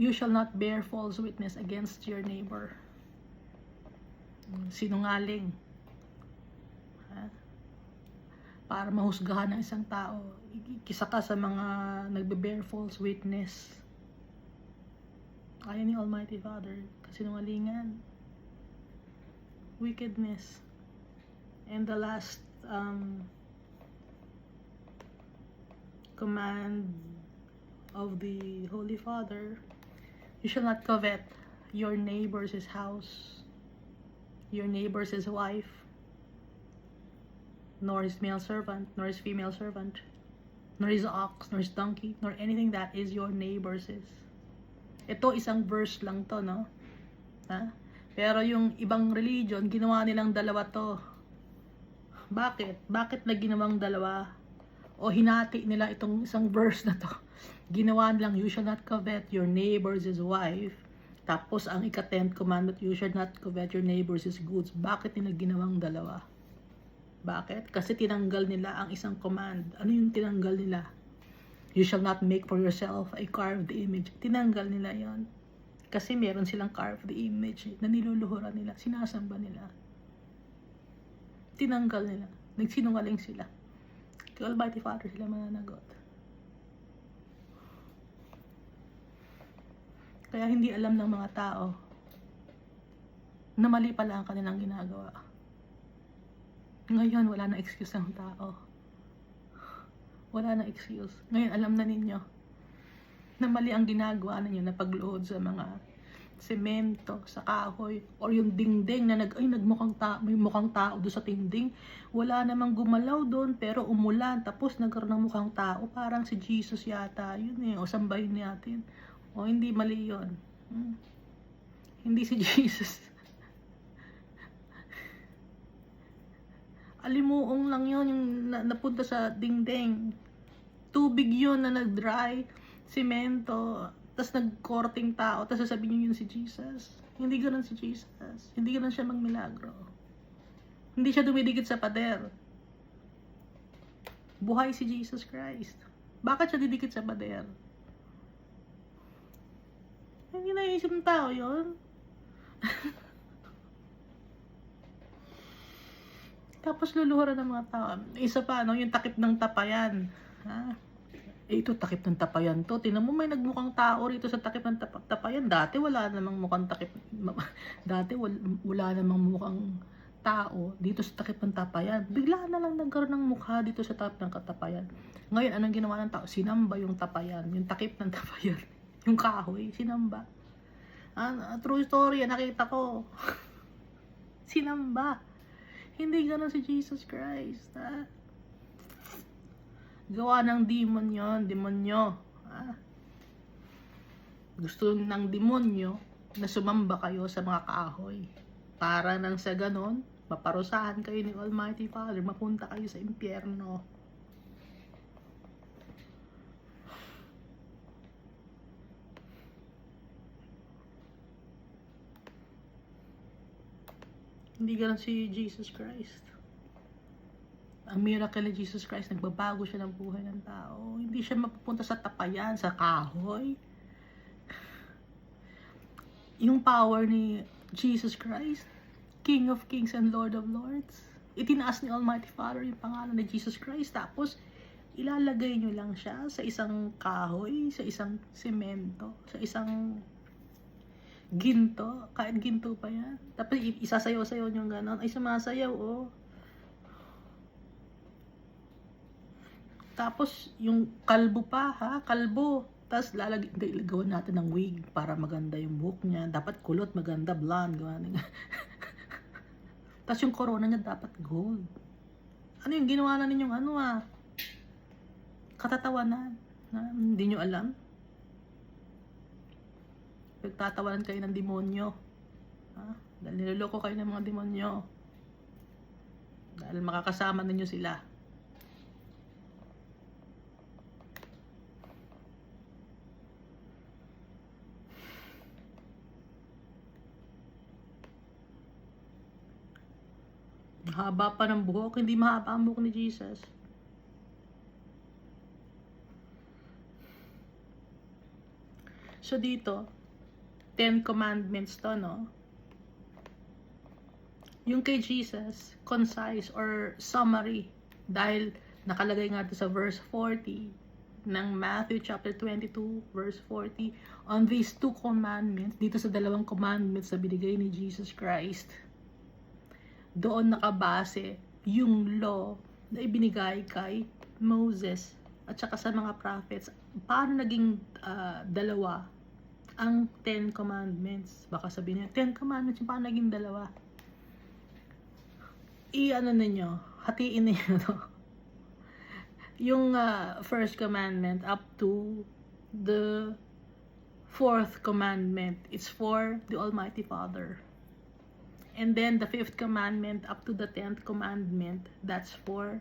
You shall not bear false witness against your neighbor. Sinungaling. Para mahusgahan ng isang tao, kisa ka sa mga nagbe-bear false witness. Ayaw ni Almighty Father, kasinungalingan, wickedness. And the last command of the Holy Father, you shall not covet your neighbor's house, your neighbor's wife, nor his male servant, nor his female servant, nor his ox, nor his donkey, nor anything that is your neighbor's. Ito isang verse lang to, no? Ha? Pero yung ibang religion, ginawa nilang dalawa to. Bakit? Bakit na ginawang dalawa? O hinati nila itong isang verse na to. Ginawa nilang, you shall not covet your neighbor's wife. Tapos ang ika-10th commandment, you shall not covet your neighbor's goods. Bakit nila ginawang dalawa? Bakit? Kasi tinanggal nila ang isang command. Ano yung tinanggal nila? You shall not make for yourself a carved image. Tinanggal nila yon. Kasi meron silang carved image na niluluhuran nila, sinasamba nila. Tinanggal nila. Nagsinungaling sila. Kay Almighty Father sila mananagot. Kaya hindi alam ng mga tao na mali pala ang kanilang ginagawa. Ngayon, wala na excuse ng tao. Wala na excuse. Ngayon, alam na ninyo. na mali ang ginagawa ninyo na pagluhod sa mga semento, sa kahoy, or yung dingding na nagmukhang may mukhang tao doon sa dingding. Wala namang gumalaw doon, pero umulan, tapos nagkaroon ng mukhang tao. Parang si Jesus yata yun eh, o sambahin natin. O hindi, mali yun. Hindi si Jesus. Alimuong lang yun, yung napunta sa dingding. Tubig yun na nag-dry, semento, tas nagkorting tao, tas sasabihin niyo yun si Jesus. Hindi ganoon si Jesus. Hindi ganoon siya magmilagro. Hindi siya dumidikit sa pader. Buhay si Jesus Christ. Bakit siya didikit sa pader? Hindi naisip ng tao yun. Tapos luluhuran ng mga tao. Isa pa, no, yung takip ng tapayan. Ha? Ito, takip ng tapayan to. Tingnan mo, may nagmukhang tao rito sa takip ng tapayan. Dati wala namang mukhang takip. Dati wala namang mukhang tao dito sa takip ng tapayan. Bigla na lang nagkaroon ng mukha dito sa takip ng tapayan. Ngayon, anong ginawa ng tao? Sinamba yung tapayan. Yung takip ng tapayan. Yung kahoy, sinamba. True story, nakita ko. Sinamba. Hindi gano'n si Jesus Christ. Ha? Gawa ng demon yon, demonyo. Gusto ng demonyo na sumamba kayo sa mga kahoy. Para nang sa ganon, maparusahan kayo ni Almighty Father, mapunta kayo sa impyerno. Hindi gano'n si Jesus Christ. Ang miracle ni Jesus Christ, nagbabago siya ng buhay ng tao. Hindi siya mapupunta sa tapayan, sa kahoy. Yung power ni Jesus Christ, King of Kings and Lord of Lords, itinaas ni Almighty Father yung pangalan ni Jesus Christ, tapos ilalagay nyo lang siya sa isang kahoy, sa isang semento, sa isang ginto, kahit ginto pa yan. Tapos isasayaw-sayaw nyo gano'n, ay sumasayaw, oh. Tapos, yung kalbo pa, ha? Kalbo. Tapos, gawin natin ng wig para maganda yung buhok niya. Dapat kulot, maganda, blonde. Tapos, yung corona niya dapat gold. Ano yung ginawa na ninyong katatawanan? Hindi nyo alam? Pagtatawanan kayo ng demonyo. Dahil niloloko kayo ng mga demonyo. Dahil makakasama ninyo sila. Haba pa ng buhok, hindi mahaba ang buhok ni Jesus. So dito, 10 commandments to, no? Yung kay Jesus, concise or summary, dahil nakalagay nga sa verse 40 ng Matthew chapter 22, verse 40, on these 2 commandments, dito sa 2 commandments na binigay ni Jesus Christ, doon nakabase yung law na ibinigay kay Moses at saka sa mga prophets. Paano naging dalawa ang 10 commandments? Baka sabihin niyo, 10 commandments, paano naging dalawa? Ninyo, hatiin ninyo to. Yung first commandment up to the 4th commandment, it's for the Almighty Father. And then the 5th commandment up to the 10th commandment, that's for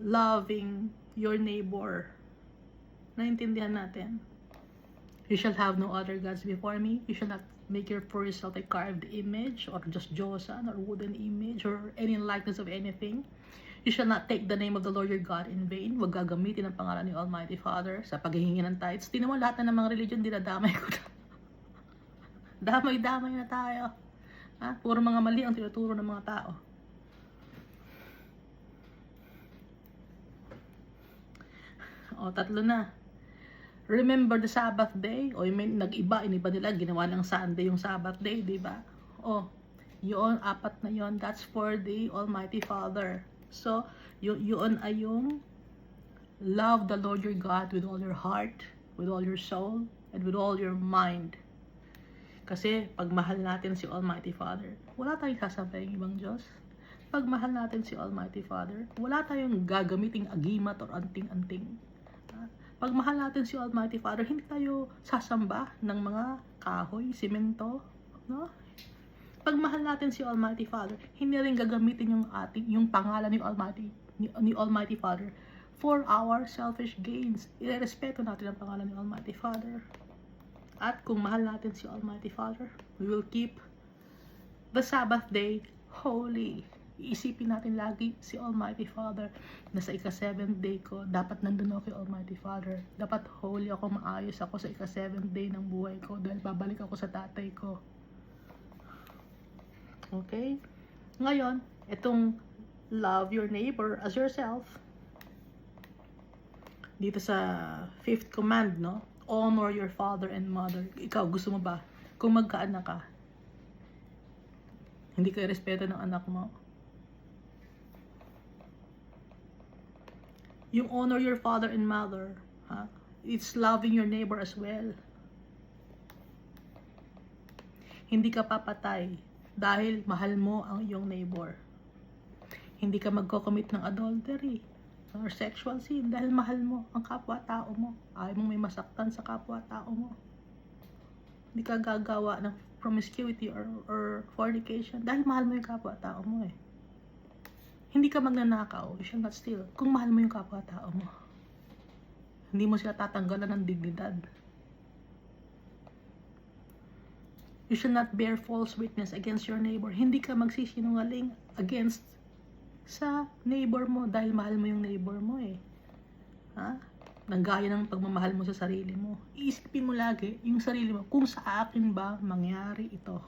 loving your neighbor. Naintindihan natin? You shall have no other gods before me. You shall not make for yourself a carved image or just josan or wooden image or any likeness of anything. You shall not take the name of the Lord your God in vain. Huwag gagamitin ang pangalan ni Almighty Father sa paghihingi ng tithes. Tingnan mo, lahat na ng mga religion, dinadamay ko na. Damay-damay na tayo. Puro mga mali ang tinuturo ng mga tao. Tatlo na. Remember the Sabbath day? Iniba nila, ginawa ng Sunday yung Sabbath day, di ba? Yun, 4 na yun, that's for the Almighty Father. So, yun ay yung Love the Lord your God with all your heart, with all your soul, and with all your mind. Kasi pag mahal natin si Almighty Father, wala tayong sasabayang ibang Diyos. Pag mahal natin si Almighty Father, wala tayong gagamiting agimat or anting-anting. Pag mahal natin si Almighty Father, hindi tayo sasamba ng mga kahoy, simento, no? Pag mahal natin si Almighty Father, hindi rin gagamitin yung pangalan ni Almighty Father for our selfish gains. Irerespeto natin ang pangalan ni Almighty Father. At kung mahal natin si Almighty Father, we will keep the Sabbath day holy. Iisipin natin lagi si Almighty Father na sa ika-7th day ko, dapat nandun ako kay Almighty Father. Dapat holy ako, maayos ako sa ika-7th day ng buhay ko dahil babalik ako sa tatay ko. Okay? Ngayon, itong love your neighbor as yourself. Dito sa 5th command, no? Honor your father and mother. Ikaw, gusto mo ba? Kung magkaanak ka, hindi ka respeto ng anak mo. Yung honor your father and mother, ha? It's loving your neighbor as well. Hindi ka papatay dahil mahal mo ang iyong neighbor. Hindi ka magko-commit ng adultery or sexual sin dahil mahal mo ang kapwa-tao mo. Ayaw mong may masaktan sa kapwa-tao mo. Hindi ka gagawa ng promiscuity or fornication dahil mahal mo yung kapwa-tao mo eh. Hindi ka magnanakaw, you shall not steal, kung mahal mo yung kapwa-tao mo. Hindi mo sila tatanggalan ng dignidad. You shall not bear false witness against your neighbor. Hindi ka magsisinungaling against sa neighbor mo dahil mahal mo yung neighbor mo eh. Ha? Nanggaya ng pagmamahal mo sa sarili mo. Iisipin mo lagi yung sarili mo, kung sa akin ba mangyari ito?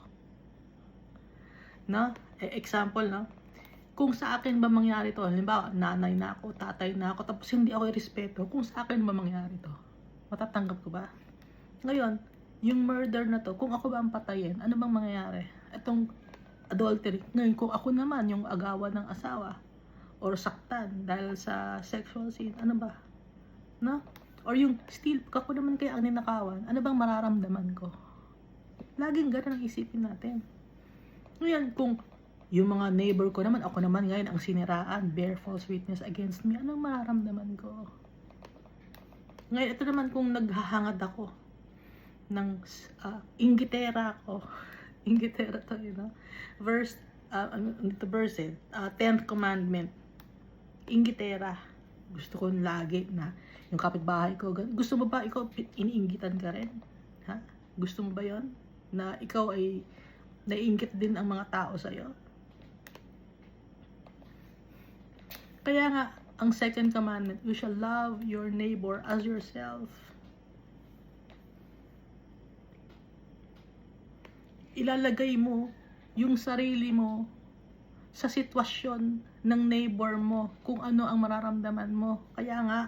No? Example, no? Kung sa akin ba mangyari to, halimbawa, nanay na ako, tatay na ako, tapos hindi ako irespeto, kung sa akin ba mangyari to, matatanggap ko ba? Ngayon, yung murder na to, kung ako ba ang patayin, ano bang mangyayari? Itong adultery, ngayon kung ako naman yung agawan ng asawa, or saktan dahil sa sexual sin, ano ba? No? Or yung steal, ako naman kaya ang ninakawan, ano bang mararamdaman ko? Laging ganun ang isipin natin. Ngayon, kung yung mga neighbor ko naman, ako naman ngayon ang siniraan, bear false witness against me, anong mararamdaman ko? Ngayon, ito naman kung naghahangad ako ng inggitera ako. Inggitera to, you know? Verse, ito verse 10th commandment. Inggitera. Gusto ko lagi na yung kapitbahay ko, gusto mo ba ikaw iniinggitan ka rin? Ha? Gusto mo ba yon? Na ikaw ay naiinggit din ang mga tao sa'yo? Kaya nga, ang second commandment, you shall love your neighbor as yourself. Ilalagay mo yung sarili mo sa sitwasyon ng neighbor mo, kung ano ang mararamdaman mo. Kaya nga,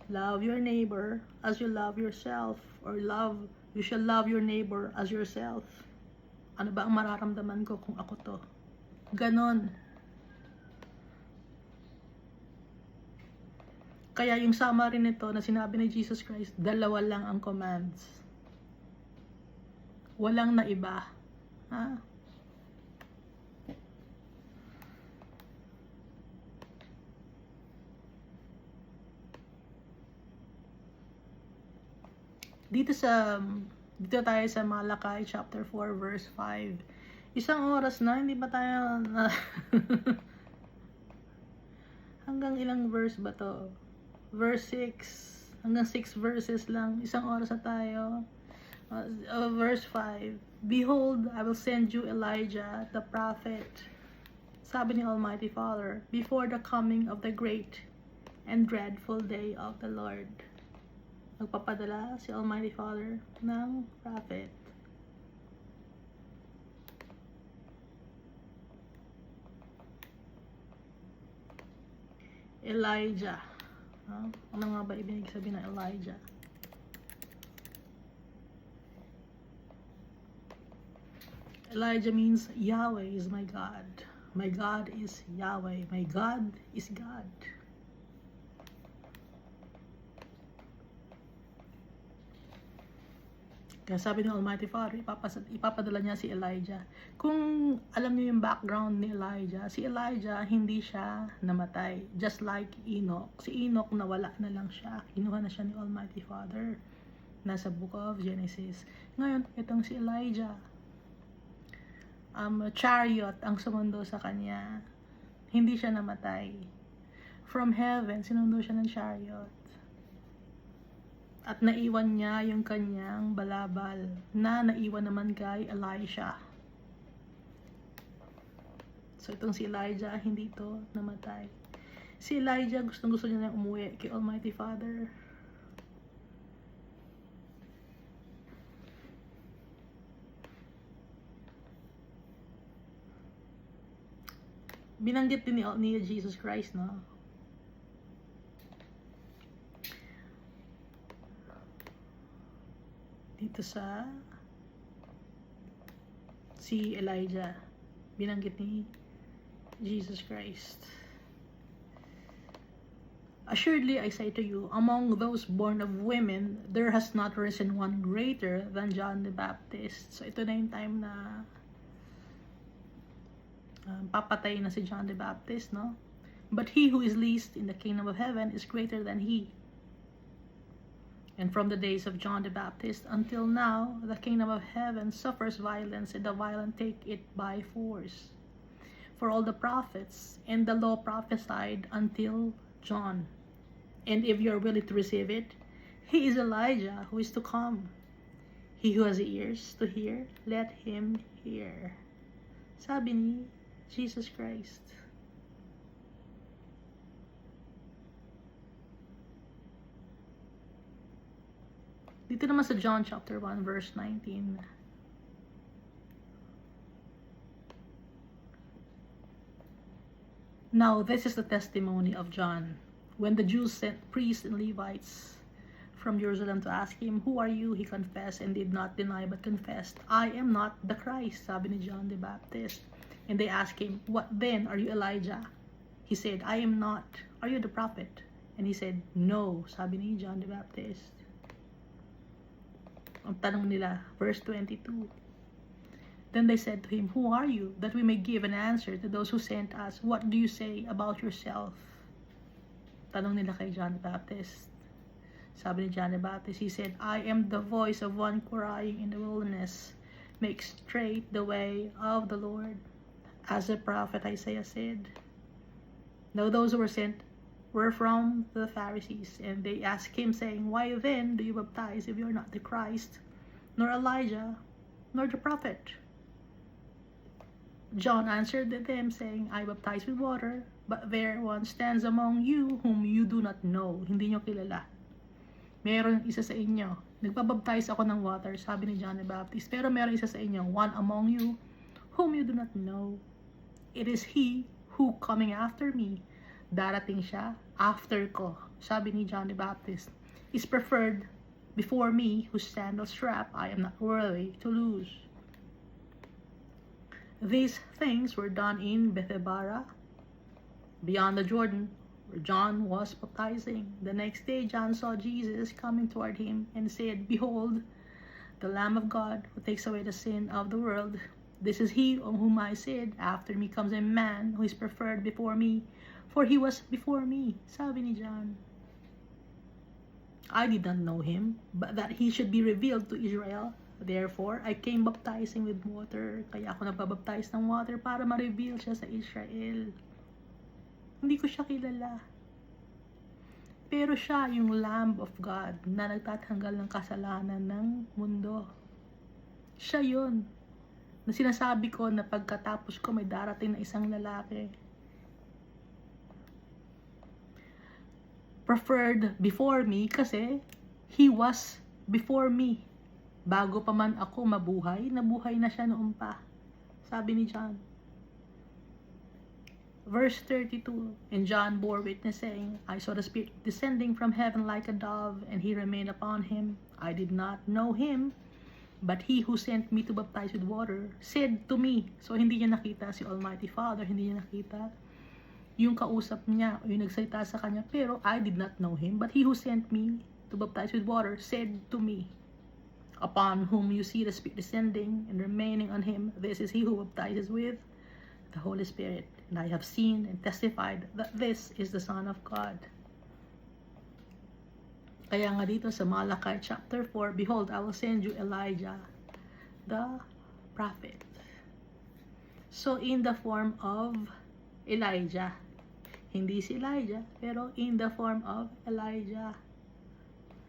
love your neighbor as you love yourself, or you shall love your neighbor as yourself. Ano ba ang mararamdaman ko kung ako to? Ganon. Kaya yung summary nito na sinabi ni Jesus Christ, dalawa lang ang commands. Walang na iba. Ha? Dito tayo sa Malakay chapter 4 verse 5. Isang oras na, hindi ba tayo hanggang ilang verse ba to? Verse 6, hanggang 6 verses lang, isang oras na tayo. Verse 5, behold, I will send you Elijah the prophet, sabi ni Almighty Father, before the coming of the great and dreadful day of the Lord. Magpapadala si Almighty Father ng prophet. Elijah. Ano nga ba ibig sabihin ng Elijah? Elijah means Yahweh is my God. My God is Yahweh. My God is God. Kaya sabi ng Almighty Father, ipapadala niya si Elijah. Kung alam niyo yung background ni Elijah, si Elijah hindi siya namatay. Just like Enoch. Si Enoch nawala na lang siya. Kinuha na siya ni Almighty Father. Nasa Book of Genesis. Ngayon, itong si Elijah, chariot ang sumundo sa kanya. Hindi siya namatay. From heaven, sinundo siya ng chariot. At naiwan niya yung kanyang balabal na naiwan naman kay Elisha. So itong si Elijah, hindi ito namatay. Si Elijah, gusto niya na umuwi kay Almighty Father. Binanggit din ni Jesus Christ, no? Dito sa si Elijah, binanggit ni Jesus Christ. Assuredly, I say to you, among those born of women, there has not risen one greater than John the Baptist. So ito na yung time na papatay na si John the Baptist, no? But he who is least in the kingdom of heaven is greater than he. And from the days of John the Baptist until now, the kingdom of heaven suffers violence, and the violent take it by force. For all the prophets and the law prophesied until John. And if you are willing to receive it, he is Elijah who is to come. He who has ears to hear, let him hear. Sabi ni Jesus Christ. Dito naman sa John chapter 1 verse 19. Now this is the testimony of John. When the Jews sent priests and Levites from Jerusalem to ask him, "Who are you?" he confessed and did not deny but confessed, "I am not the Christ," sabi ni John the Baptist. And they asked him, "What then? Are you Elijah?" He said, "I am not." "Are you the prophet?" And he said, "No," sabi ni John the Baptist. Ang tanong nila, verse 22. Then they said to him, "Who are you, that we may give an answer to those who sent us? What do you say about yourself?" Tanong nila kay John the Baptist. Sabi ni John the Baptist, he said, "I am the voice of one crying in the wilderness, make straight the way of the Lord." As the prophet Isaiah said. Now those who were sent were from the Pharisees, and they asked him, saying, "Why then do you baptize if you are not the Christ, nor Elijah, nor the prophet?" John answered them, saying, "I baptize with water, but there one stands among you whom you do not know." Hindi nyo kilala. Meron isa sa inyo. Nagbabaptize ako ng water, sabi ni John the Baptist. Pero meron isa sa inyo, one among you whom you do not know. It is he who coming after me, darating siya after ko, sabi ni John the Baptist, is preferred before me, whose sandal strap I am not worthy to loose. These things were done in Bethabara, beyond the Jordan, where John was baptizing. The next day John saw Jesus coming toward him and said, "Behold, the Lamb of God who takes away the sin of the world. This is he of whom I said, after me comes a man who is preferred before me, for he was before me," sabi ni John. "I did not know him, but that he should be revealed to Israel. Therefore, I came baptizing with water." Kaya ako nagbabaptize ng water para ma-reveal siya sa Israel. Hindi ko siya kilala. Pero siya yung Lamb of God na nagtatanggal ng kasalanan ng mundo. Siya yun. Na sinasabi ko na pagkatapos ko may darating na isang lalaki. Preferred before me kasi he was before me. Bago pa man ako mabuhay, nabuhay na siya noon pa. Sabi ni John. Verse 32, and John bore witness, saying, "I saw the Spirit descending from heaven like a dove, and he remained upon him. I did not know him, but he who sent me to baptize with water said to me." So hindi niya nakita si Almighty Father, hindi niya nakita yung kausap niya o yung nagsalita sa kanya, pero I did not know him, but he who sent me to baptize with water said to me. upon whom you see the Spirit descending and remaining on him, this is he who baptizes with the Holy Spirit. And I have seen and testified that this is the Son of God. Kaya nga dito sa Malachi chapter 4, behold, I will send you Elijah, the prophet. So in the form of Elijah. Hindi si Elijah, pero in the form of Elijah.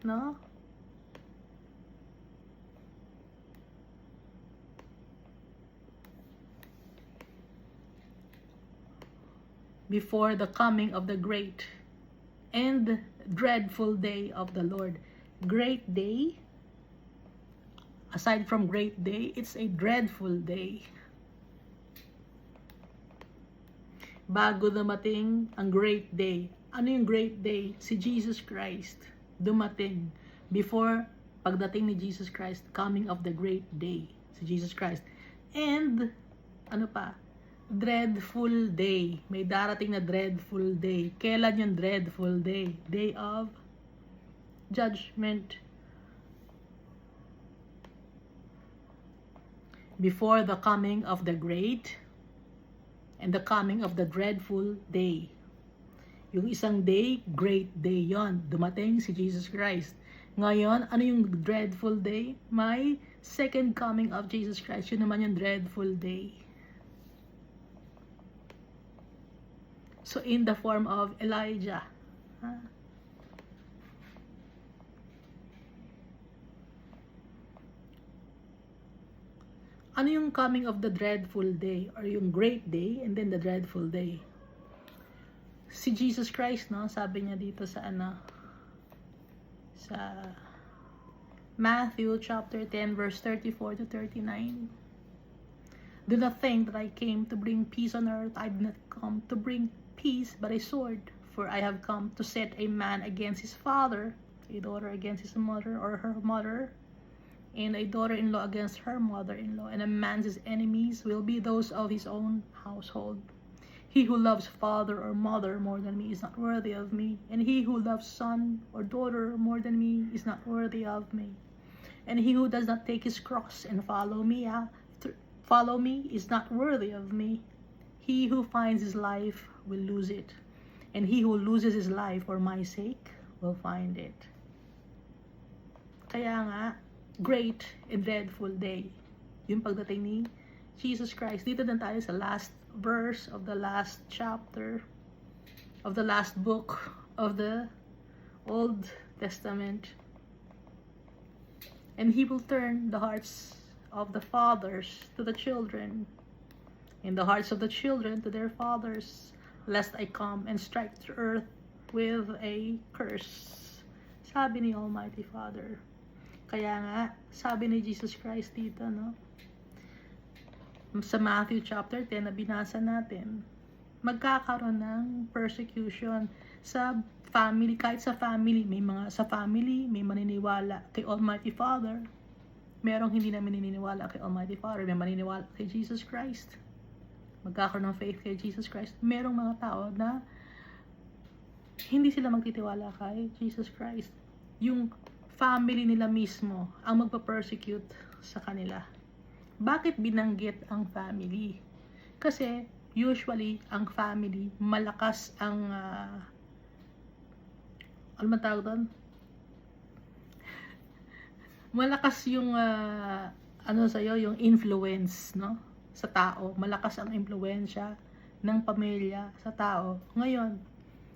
No? Before the coming of the great and dreadful day of the Lord. Great day, aside from great day, it's a dreadful day. Bago dumating ang great day. Ano yung great day? Si Jesus Christ dumating. Before pagdating ni Jesus Christ, coming of the great day. Si Jesus Christ. And, ano pa? Dreadful day. May darating na dreadful day. Kailan yung dreadful day? Day of judgment. Before the coming of the great and the coming of the dreadful day. Yung isang day, great day yon. Dumating si Jesus Christ. Ngayon, ano yung dreadful day? May second coming of Jesus Christ. Yun naman yung dreadful day. So, in the form of Elijah. Ano yung coming of the dreadful day? Or yung great day and then the dreadful day? Si Jesus Christ, no? Sabi niya dito sa sa Matthew chapter 10 verse 34 to 39. Do not think that I came to bring peace on earth. I did not come to bring peace, but a sword. For I have come to set a man against his father, a daughter against his mother or her mother, and a daughter-in-law against her mother-in-law, and a man's enemies will be those of his own household. He who loves father or mother more than me is not worthy of me, and he who loves son or daughter more than me is not worthy of me. And he who does not take his cross and follow me is not worthy of me. He who finds his life will lose it, and he who loses his life for my sake will find it. Kaya nga, great and dreadful day. Yung pagdating ni Jesus Christ. Dito na tayo sa last verse of the last chapter of the last book of the Old Testament. And he will turn the hearts of the fathers to the children, and the hearts of the children to their fathers, lest I come and strike the earth with a curse. Sabi ni Almighty Father. Kaya nga, sabi ni Jesus Christ dito, no? Sa Matthew chapter 10 na binasa natin, magkakaroon ng persecution sa family, kahit sa family, may maniniwala kay Almighty Father. Merong hindi na maniniwala kay Almighty Father, may maniniwala kay Jesus Christ. Magkakaroon ng faith kay Jesus Christ. Merong mga tao na hindi sila magtitiwala kay Jesus Christ. Yung family nila mismo ang magpa-persecute sa kanila. Bakit binanggit ang family? Kasi usually ang family malakas ang ano man tawag doon? Malakas yung yung influence, no, sa tao. Malakas ang impluwensya ng pamilya sa tao. Ngayon,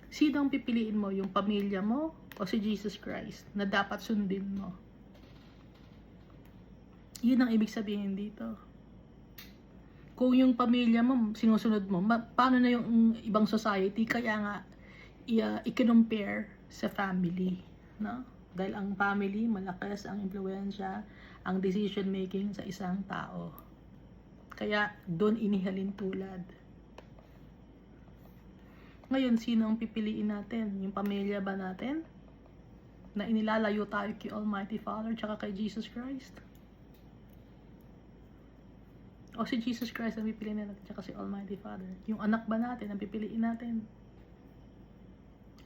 sino ang pipiliin mo? Yung pamilya mo o si Jesus Christ na dapat sundin mo? Yun ang ibig sabihin dito. Kung yung pamilya mo sinusunod mo, paano na yung ibang society? Kaya nga i-compare sa family, no? Dahil ang family malakas ang impluwensya, ang decision making sa isang tao. Kaya doon inihalin tulad. Ngayon, sino ang pipiliin natin? Yung pamilya ba natin? Na inilalayo tayo kay Almighty Father tsaka kay Jesus Christ? O si Jesus Christ ang pipiliin natin tsaka si Almighty Father? Yung anak ba natin ang pipiliin natin?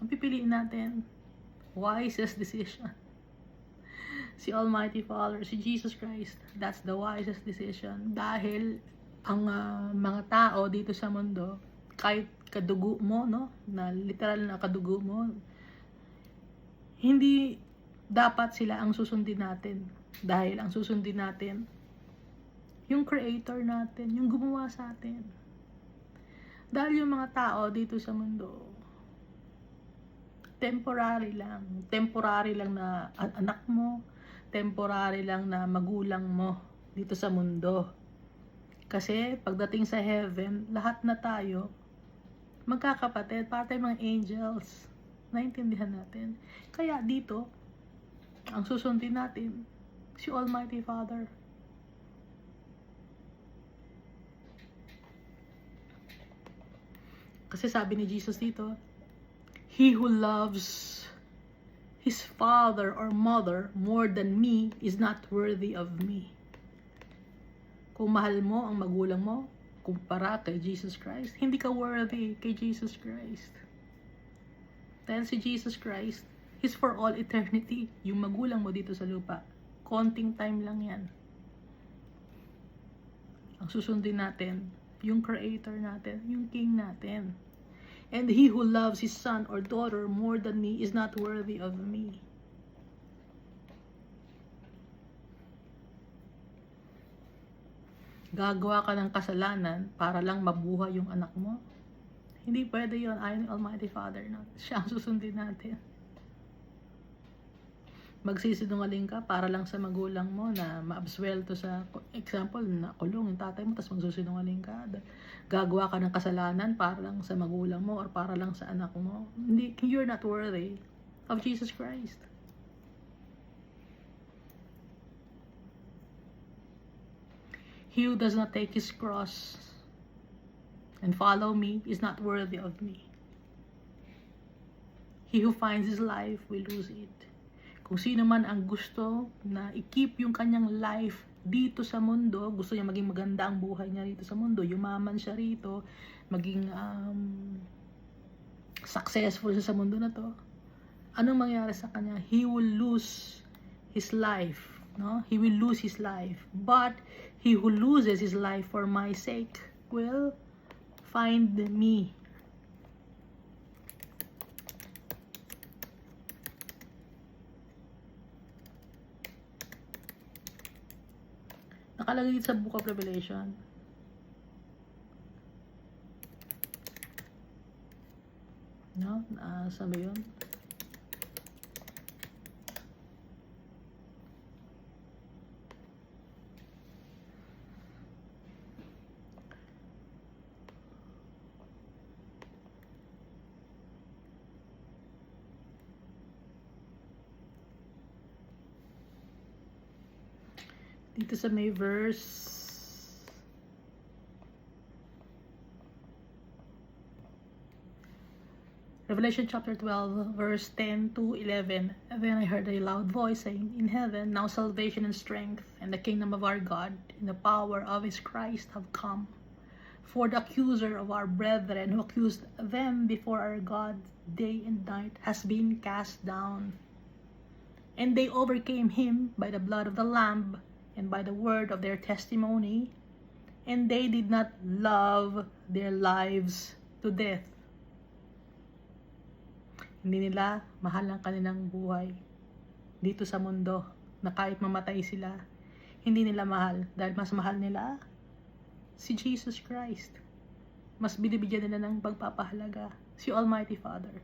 Ang pipiliin natin, wisest decision. si Almighty Father, si Jesus Christ. That's the wisest decision. Dahil ang mga tao dito sa mundo, kahit kadugo mo, no, na literal na kadugo mo, hindi dapat sila ang susundin natin. Dahil ang susundin natin, yung Creator natin, yung gumawa sa atin. Dahil yung mga tao dito sa mundo, temporary lang na anak mo, temporary lang na magulang mo dito sa mundo. Kasi pagdating sa heaven, lahat na tayo magkakapatid, para tayong mga angels. Naintindihan natin. Kaya dito, ang susundin natin, si Almighty Father. Kasi sabi ni Jesus dito, he who loves his father or mother more than me is not worthy of me. Kung mahal mo ang magulang mo, kumpara kay Jesus Christ, hindi ka worthy kay Jesus Christ. Dahil si Jesus Christ is for all eternity. Yung magulang mo dito sa lupa, konting time lang yan. Ang susundin natin, yung Creator natin, yung King natin. And he who loves his son or daughter more than me is not worthy of me. Gagawa ka ng kasalanan para lang mabuhay yung anak mo? Hindi pwede yun. Ayon ni Almighty Father na siya ang susundin natin. Magsisinungaling ka para lang sa magulang mo na maabswelto sa, example, na kulong yung tatay mo, tapos magsusinungaling ka. Gagawa ka ng kasalanan para lang sa magulang mo or para lang sa anak mo. Hindi, you're not worthy of Jesus Christ. He who does not take his cross and follow me is not worthy of me. He who finds his life will lose it. Kung sino man ang gusto na i-keep yung kanyang life dito sa mundo, gusto niya maging maganda ang buhay niya dito sa mundo, yumaman siya rito, maging successful siya sa mundo na to, anong mangyari sa kanya? He will lose his life. No? He will lose his life. But he who loses his life for my sake will find me. Nakalagay sa Book of Revelation. No? Sabi yun? Dito sa may verse Revelation chapter 12 verse 10 to 11. And then I heard a loud voice saying, in heaven now salvation and strength and the kingdom of our God and the power of his Christ have come. For the accuser of our brethren who accused them before our God day and night has been cast down. And they overcame him by the blood of the Lamb and by the word of their testimony, and they did not love their lives to death. Hindi nila mahal ang kanilang buhay dito sa mundo, na kahit mamatay sila, hindi nila mahal, dahil mas mahal nila si Jesus Christ. Mas binibigyan nila ng pagpapahalaga si Almighty Father.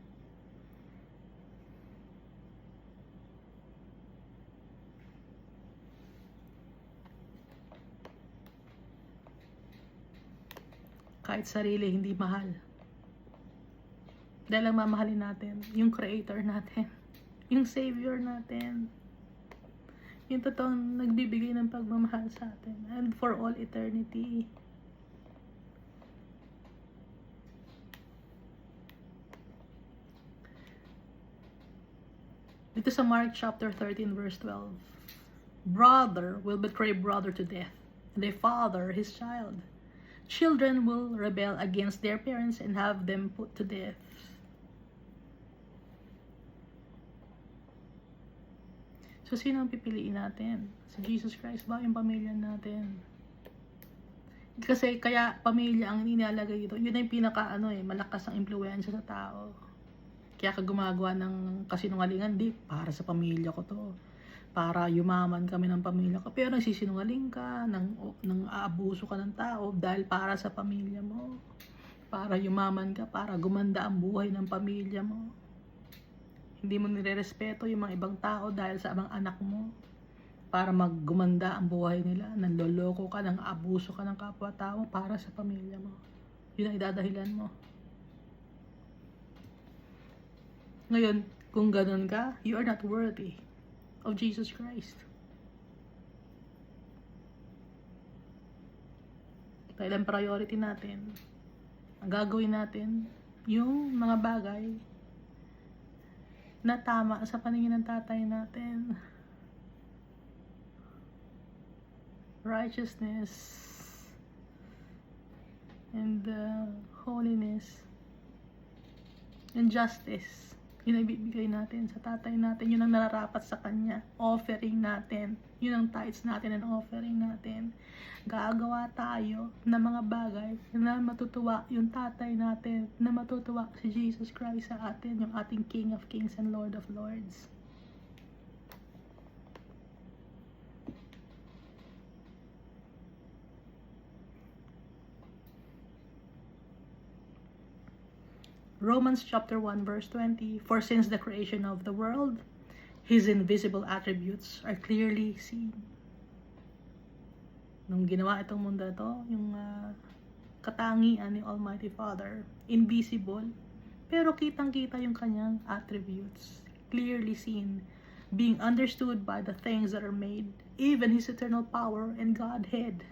Kahit sarili, hindi mahal. Dahil ang mamahalin natin, yung Creator natin, yung Savior natin, yung totoong nagbibigay ng pagmamahal sa atin, and for all eternity. Dito sa Mark chapter 13 verse 12, brother will betray brother to death, and a father his child. Children will rebel against their parents and have them put to death. So, sino ang pipiliin natin? Si Jesus Christ ba? Yung pamilya natin? Kasi kaya pamilya ang inilalagay dito. Yun yung pinaka malakas ang impluwensya sa tao. Kaya ka gumagawa ng kasinungalingan, di, para sa pamilya ko to. Para yumaman kami ng pamilya ko. Pero nagsisinungaling ka, nang aabuso ka ng tao dahil para sa pamilya mo. Para yumaman ka, para gumanda ang buhay ng pamilya mo. Hindi mo nirerespeto yung mga ibang tao dahil sa ibang anak mo. Para maggumanda ang buhay nila, nanloloko ka, nang abuso ka ng kapwa-tao para sa pamilya mo. Yun ang idadahilan mo. Ngayon, kung ganun ka, you are not worthy of Jesus Christ. Dahil ang priority natin, ang gagawin natin, yung mga bagay na tama sa paningin ng tatay natin. Righteousness and holiness and justice. Yun ang ibibigay natin sa tatay natin. Yun ang nararapat sa kanya. Offering natin. Yun ang tithes natin and offering natin. Gagawa tayo ng mga bagay na matutuwa yung tatay natin, na matutuwa si Jesus Christ sa atin, yung ating King of Kings and Lord of Lords. Romans chapter 1 verse 20, for since the creation of the world, His invisible attributes are clearly seen. Nung ginawa itong mundo ito, yung katangian ni Almighty Father, invisible, pero kitang-kita yung kanyang attributes, clearly seen, being understood by the things that are made, even His eternal power and Godhead,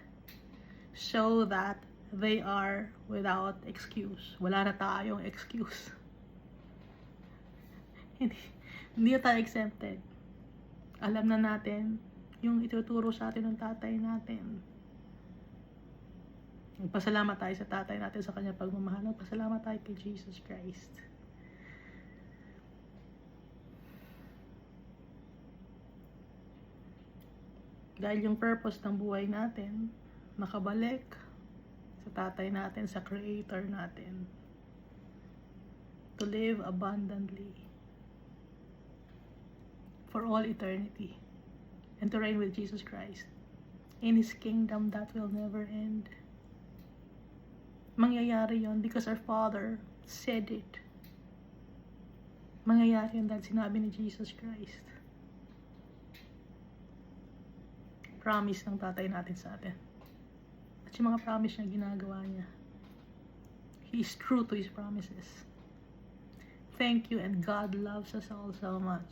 so that they are without excuse. Wala na tayong excuse. Hindi na tayo exempted. Alam na natin yung ituturo sa atin ng tatay natin. Nagpasalamat tayo sa tatay natin sa kanya pagmamahal. Nagpasalamat tayo kay Jesus Christ. Dahil yung purpose ng buhay natin, makabalik sa tatay natin, sa Creator natin. To live abundantly for all eternity. And to reign with Jesus Christ in His kingdom that will never end. Mangyayari yon because our Father said it. Mangyayari yon dahil sinabi ni Jesus Christ. Promise ng tatay natin sa atin. At yung mga promise niya, ginagawa niya. He is true to His promises. Thank you, and God loves us all so much.